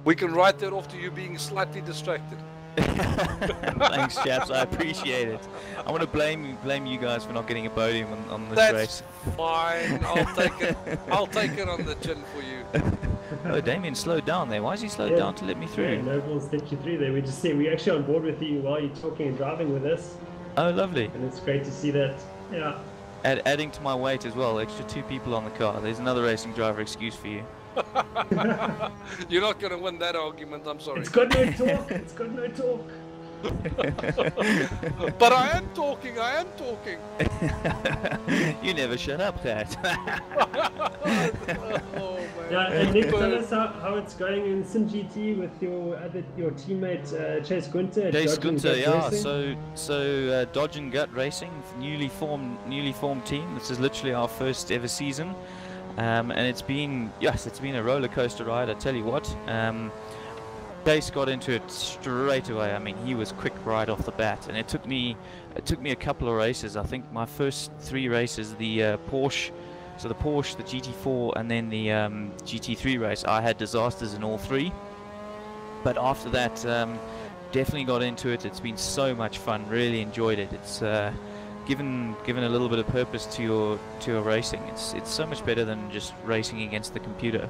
We can write that off to you being slightly distracted. Thanks, chaps. I appreciate it. I want to blame you guys for not getting a podium on this race. That's fine. I'll take it on the chin for you. Oh, Damien slowed down there. Why is he slowed down to let me through? Yeah, Noble's let you through there. We just say we're actually on board with you while you're talking and driving with us. Oh, lovely. And it's great to see that. Yeah. Adding to my weight as well, extra 2 people on the car. There's another racing driver excuse for you. You're not going to win that argument, I'm sorry. It's got no talk. It's got no talk. But I am talking. You never shut up, Gert. Oh, man. Yeah, and Nick, tell us how it's going in Sim GT with your teammate Chase Gunter. Chase Gunter, yeah. Racing. So Dodge and Gut Racing, newly formed team. This is literally our first ever season, and it's been a roller coaster ride. I tell you what. Chase got into it straight away. I mean, he was quick right off the bat, and it took me a couple of races. I think my first 3 races, the Porsche, the GT4, and then the GT3 race, I had disasters in all 3. But after that, definitely got into it. It's been so much fun. Really enjoyed it. It's given a little bit of purpose to your racing. It's so much better than just racing against the computer.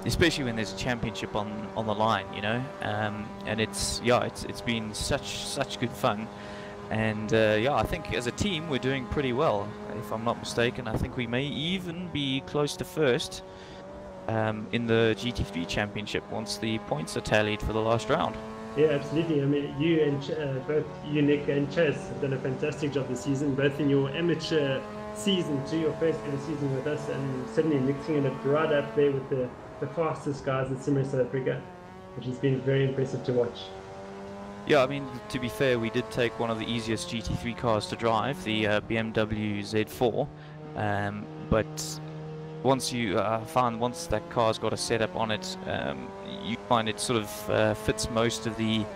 Especially when there's a championship on the line, you know, and it's been such good fun, and yeah, I think as a team we're doing pretty well. If I'm not mistaken, I think we may even be close to first in the GT3 championship once the points are tallied for the last round. Yeah, absolutely. I mean, you and both you, Nick, and Chase have done a fantastic job this season, both in your amateur season to your first ever season with us, and certainly mixing it right up there with the fastest guys in Sim Race South Africa, which has been very impressive to watch. Yeah, I mean, to be fair, we did take one of the easiest GT3 cars to drive, the BMW Z4, but once that car's got a setup on it, you find it sort of fits most of the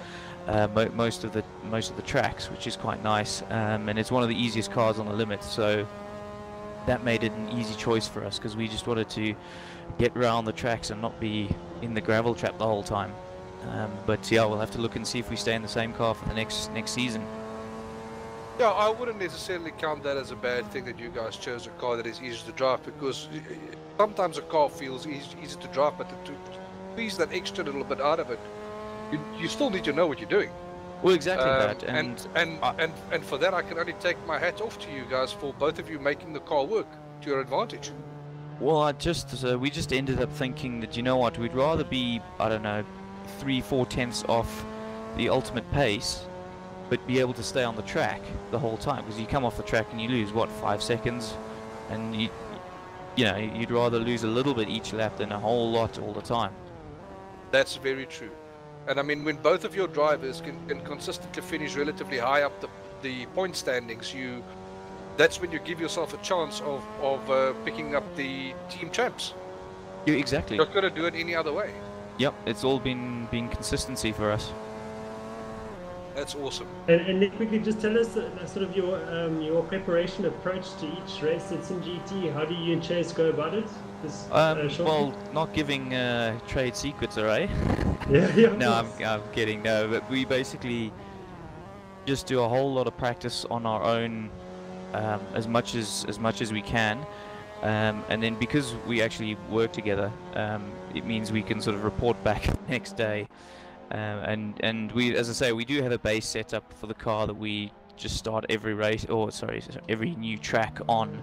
tracks, which is quite nice, and it's one of the easiest cars on the limit, so that made it an easy choice for us because we just wanted to get around the tracks and not be in the gravel trap the whole time. But yeah, we'll have to look and see if we stay in the same car for the next season. Yeah, I wouldn't necessarily count that as a bad thing that you guys chose a car that is easy to drive, because sometimes a car feels easy to drive, but to squeeze that extra little bit out of it, you still need to know what you're doing. Well, exactly that, and for that I can only take my hat off to you guys for both of you making the car work to your advantage. Well, we just ended up thinking that, you know what, we'd rather be, I don't know, 3-4 tenths off the ultimate pace, but be able to stay on the track the whole time, because you come off the track and you lose what, 5 seconds, and you'd rather lose a little bit each lap than a whole lot all the time. That's very true. And I mean, when both of your drivers can consistently finish relatively high up the point standings, that's when you give yourself a chance of picking up the team champs. Yeah, exactly. You're not going to do it any other way. Yep, it's all been consistency for us. That's awesome. And Nick, quickly, just tell us sort of your preparation approach to each race at Sim GT. How do you and Chase go about it? Well, not giving trade secrets, alright? Yeah. No, I'm kidding. No, but we basically just do a whole lot of practice on our own, as much as we can, And then because we actually work together, it means we can sort of report back the next day. And we, as I say, we do have a base set up for the car that we just start every race, or sorry, every new track on.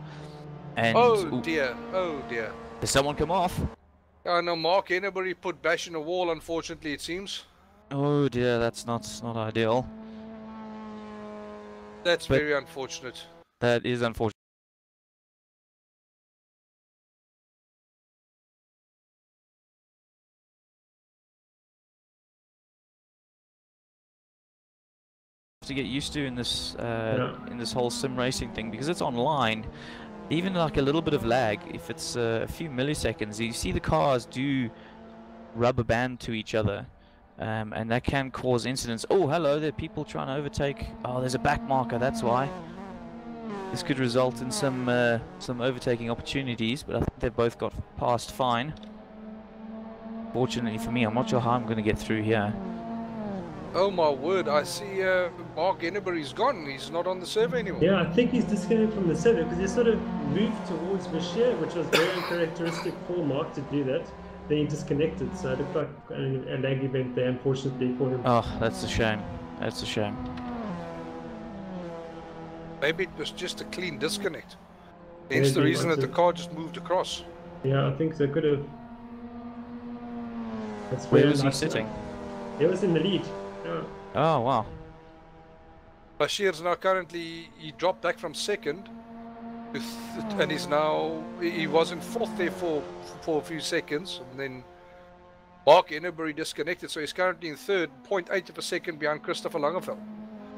And Oh dear, oh dear. Did someone come off? Oh no, Mark Hennebury put Bash in a wall, unfortunately, it seems. Oh dear, that's not ideal. That's very unfortunate. That is unfortunate. To get used to in this whole sim racing thing, because it's online. Even like a little bit of lag, if it's a few milliseconds, you see the cars do rubber band to each other, and that can cause incidents. Oh, hello, there are people trying to overtake. Oh, there's a back marker, that's why. This could result in some overtaking opportunities, but I think they've both got past fine. Fortunately for me, I'm not sure how I'm going to get through here. Oh my word, I see Mark Hennebury's gone. He's not on the server anymore. Yeah, I think he's disconnected from the server because he sort of moved towards Bashir, which was very uncharacteristic for Mark to do that. Then he disconnected, so it looked like a lag event there, unfortunately for him. Oh, that's a shame. That's a shame. Maybe it was just a clean disconnect. Hence the reason that the car just moved across. Yeah, I think so. Could have. That's where was he sitting? He was in the lead. Yeah. Oh wow. Bashir's now currently, he dropped back from second, and he's now, he was in fourth there for a few seconds, and then Mark Hennebury disconnected, so he's currently in third, 0.8 of a second behind Christopher Langeveld.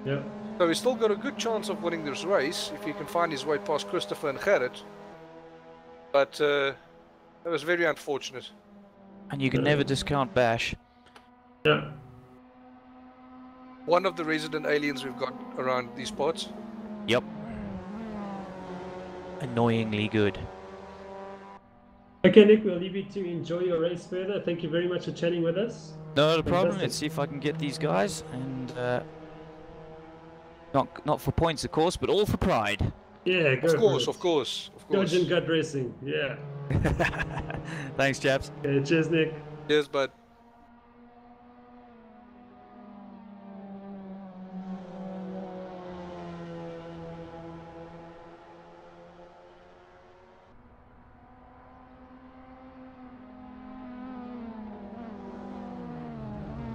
Yeah. So he's still got a good chance of winning this race if he can find his way past Christopher and Gert. But that was very unfortunate. And you can never discount Bash. Yeah. One of the resident aliens we've got around these parts. Yep. Annoyingly good. Okay, Nick, we'll leave you to enjoy your race further. Thank you very much for chatting with us. No problem. Let's see if I can get these guys, and not for points, of course, but all for pride. Yeah, go of course, for it. of course. Dodge and gut racing, yeah. Thanks, chaps. Okay, cheers, Nick. Cheers, bud.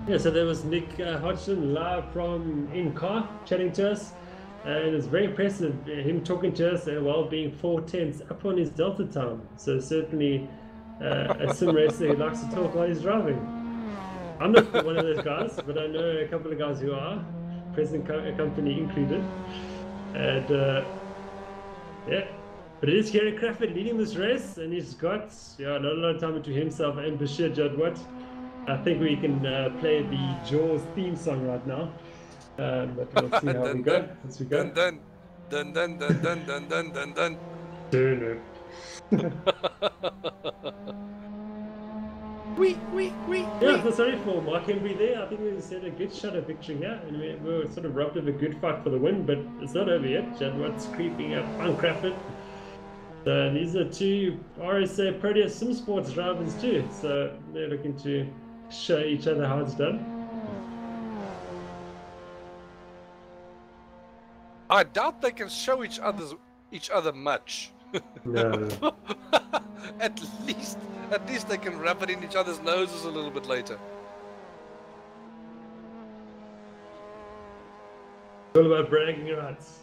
Yeah, so there was Nick Hodgson live from in-car chatting to us, and it's very impressive him talking to us while being 4/10 up on his delta time. So certainly a sim racer who likes to talk while he's driving. I'm not one of those guys, but I know a couple of guys who are, present company included. And yeah, but it is Gary Crawford leading this race, and he's got not a lot of time between himself and Bashir Jadwat. I think we can play the Jaws theme song right now, but we'll see how we go. As we go. Dun dun dun dun dun dun dun dun dun. Yeah, so sorry for Mark Henry there. I think we had a good shot of victory here, and we were sort of robbed of a good fight for the win, but it's not over yet. Jadwat's creeping up uncrafted. So these are two RSA Proteus Sim Sports drivers too, so they're looking to show each other how it's done. I doubt they can show each other much. No. At least they can rub it in each other's noses a little bit later. It's all about bragging rights.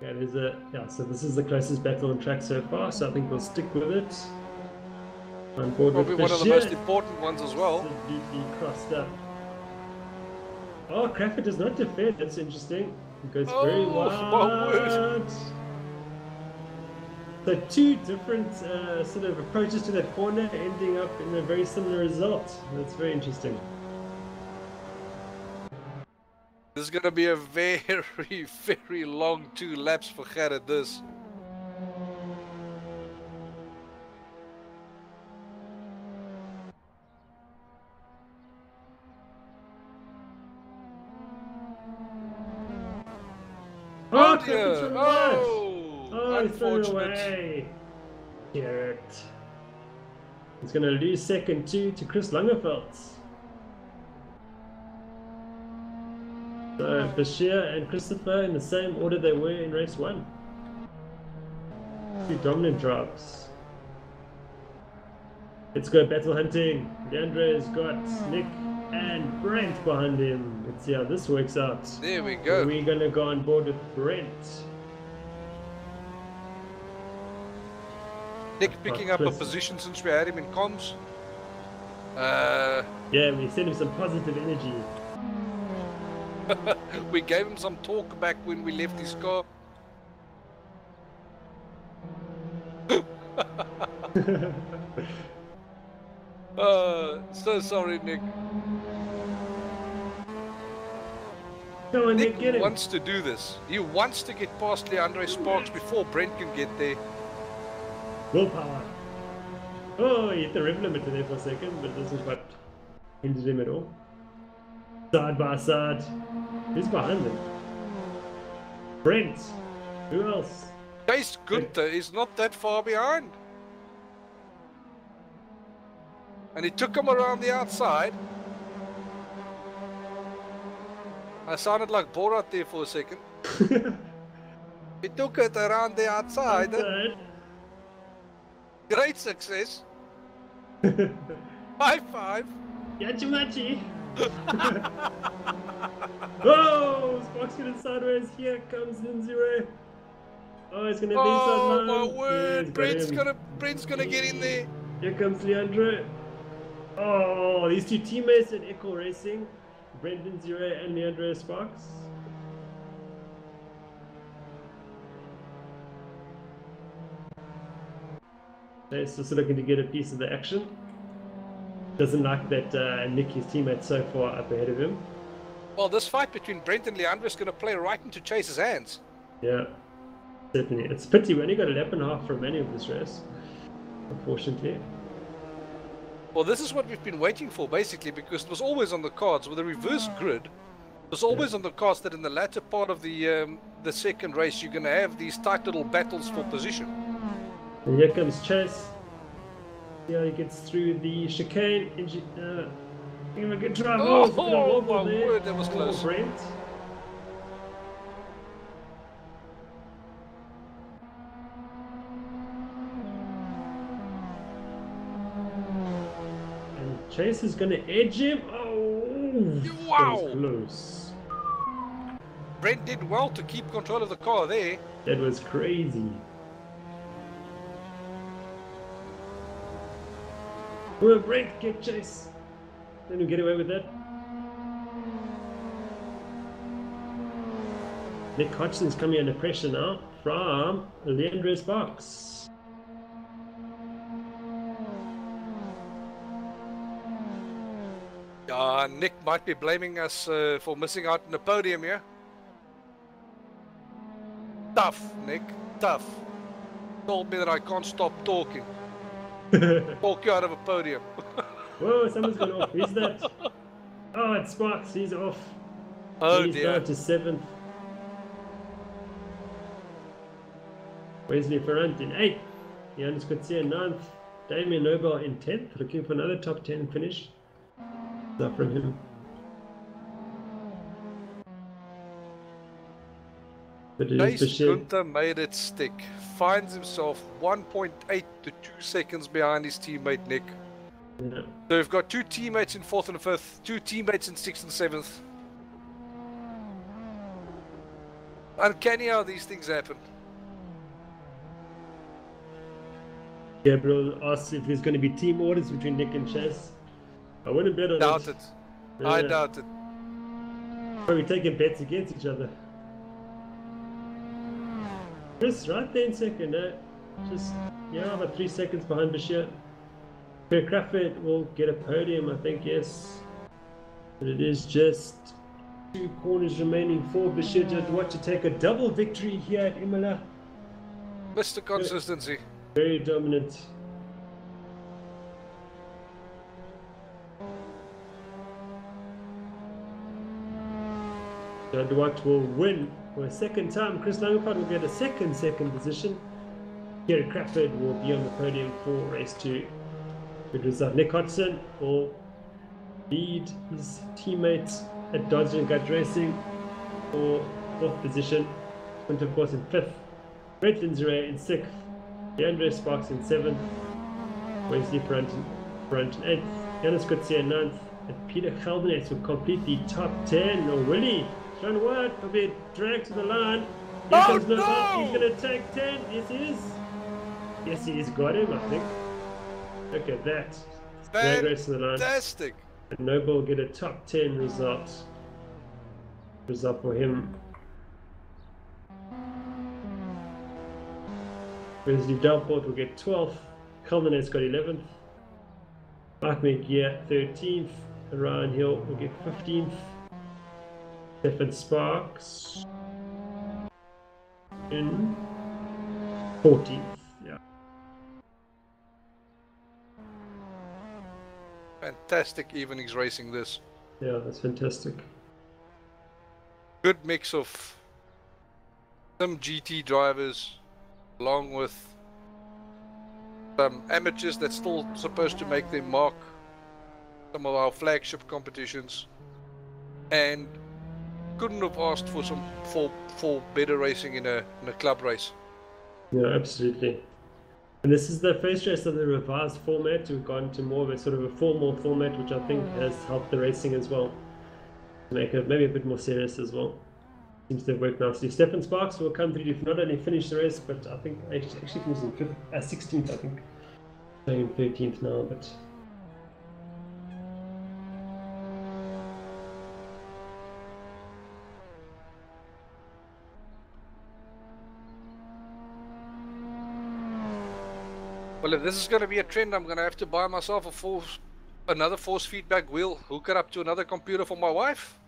Yeah, so this is the closest battle on track so far, so I think we'll stick with it. On board Probably with one of the most important ones as well. Absolutely crossed up. Oh, Crawford does not defend. That's interesting. It goes very wide. So two different sort of approaches to that corner, ending up in a very similar result. That's very interesting. This is going to be a very, very long 2 laps for Gerrit this. Oh, Oh That's dear! a lot. Oh, Oh, he's thrown it unfortunate. away. Gert. He's going to lose second two to Chris Langerfeld. So Bashir and Christopher in the same order they were in race one. Two dominant drives. Let's go battle hunting. Leandro's got Nick and Brent behind him. Let's see how this works out. There we go. We're going to go on board with Brent. Nick picking up a position since we had him in comms. Yeah, we sent him some positive energy. We gave him some talk back when we left his car. So sorry, Nick. Come on, Nick, get him. Wants to do this. He wants to get past Leandre Sparks before Brent can get there. Willpower. Oh, he hit the rev limiter there for a second, but this is what hindered him at all. Side by side. Who's behind them? Brent. Who else? Chase Gunther is not that far behind. And he took him around the outside. I sounded like Borat there for a second. He took it around the outside. Great success. High five. Yachimachi. Oh, Sparks getting sideways. Here comes N0. Oh, it's gonna be Oh sideline. my word! Yeah, Brent's gonna get in there. Here comes Leandro. Oh, these two teammates in Echo Racing, Brendan Zero and Leandro Sparks. Okay, so looking to get a piece of the action. Doesn't like that Nick, his teammate, so far up ahead of him. Well, this fight between Brent and Leandro is going to play right into Chase's hands. Yeah, certainly. It's a pity we only got a lap and a half from any of this race, unfortunately. Well, this is what we've been waiting for, basically, because it was always on the cards with a reverse grid. It was always on the cards that in the latter part of the second race, you're going to have these tight little battles for position. And here comes Chase. See how he gets through the chicane. Give him a good drive. Oh, my word, that was close. Brent. And Chase is going to edge him. Oh, wow. That was close. Brent did well to keep control of the car there. That was crazy. Oh, Brent, get Chase. Let him get away with that. Nick Hodgson's coming under pressure now from Leandro's box. Nick might be blaming us for missing out on the podium here. Tough, Nick, tough. Told me that I can't stop talking. Talk you out of a podium. Whoa, someone's gone off. Who's that? Oh, it's Sparks. He's off. Oh He's dear. down to 7th. Wesley Ferrand in 8th. Johannes Coetzee in 9th. Damien Nobel in 10th. Looking for another top 10 finish. Not from him. But it is Chase Bashir. Gunther made it stick. Finds himself 1.8 to 2 seconds behind his teammate Nick. Yeah. So we've got 2 teammates in 4th and 5th, 2 teammates in 6th and 7th. Uncanny how these things happen. Gabriel asks if there's going to be team orders between Nick and Chase. I wouldn't bet on Doubt it. it. I doubt it. Probably taking bets against each other. Chris, right there in second, just, yeah, about 3 seconds behind Bashir. Per Crawford will get a podium, I think, yes. But it is just 2 corners remaining for Bashir Jadwat to take a double victory here at Imola. Mr. Consistency. Very dominant. Jadwat will win for a second time. Chris Langford will get a second position. Gert Crawford will be on the podium for race 2. Good result. Nick Hodgson will lead his teammates at Dodge and Gut Racing for 4th position. And of course in 5th. Brett Lindsay in 6th. DeAndre Sparks in 7th. Wesley Front in 8th. Janus Kutsia in 9th. And Peter Geldenets will complete the top 10. Oh, Willie Sean Ward will be dragged to the line. Here comes Noble. He's going to take 10. Yes, he is. Yes, he's got him, I think. Look at that. Drag race to the line. Fantastic. And Noble will get a top 10 result for him. Wesley Delport will get 12th. Culminat's got 11th. Mark McGear 13th. And Ryan Hill will get 15th. Stefan Sparks in 14th. Yeah. Fantastic evenings racing this. Yeah, that's fantastic. Good mix of some GT drivers along with some amateurs that's still supposed to make their mark, some of our flagship competitions, and couldn't have asked for some for better racing in a club race. Yeah, absolutely. And this is the first race of the revised format. We've gone to more of a sort of a formal format, which I think has helped the racing as well, to make it maybe a bit more serious as well. Seems to have worked nicely. Stefan Sparks will come through to not only finish the race, but I think actually finished in 16th, I think. Playing 13th now, but. Well, if this is going to be a trend, I'm going to have to buy myself another force feedback wheel, hook it up to another computer for my wife.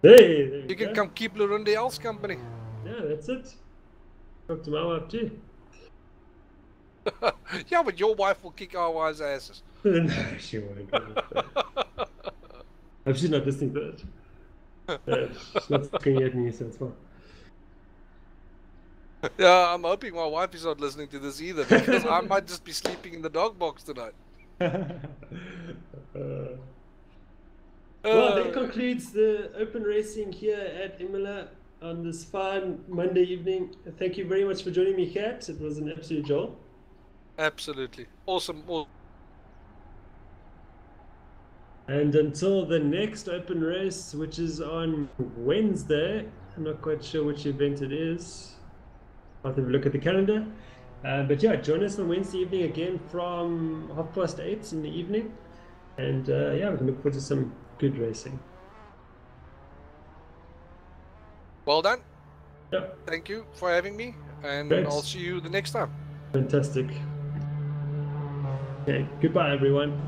Hey, there you can come keep Lurundi else company. Yeah, that's it. Talk to my wife too. Yeah, but your wife will kick our wives' asses. No, she won't. If she's not listening to it. She's not looking at me, so it's fine. Yeah, I'm hoping my wife is not listening to this either, because I might just be sleeping in the dog box tonight. Well, that concludes the open racing here at Imola on this fine Monday evening. Thank you very much for joining me, Kat. It was an absolute joy. Absolutely. Awesome. And until the next open race, which is on Wednesday, I'm not quite sure which event it is. I'll have a look at the calendar. But yeah, join us on Wednesday evening again from 8:30 in the evening. And yeah, we can look forward to some good racing. Well done. Yeah. Thank you for having me, and Thanks. I'll see you the next time. Fantastic. Okay, goodbye everyone.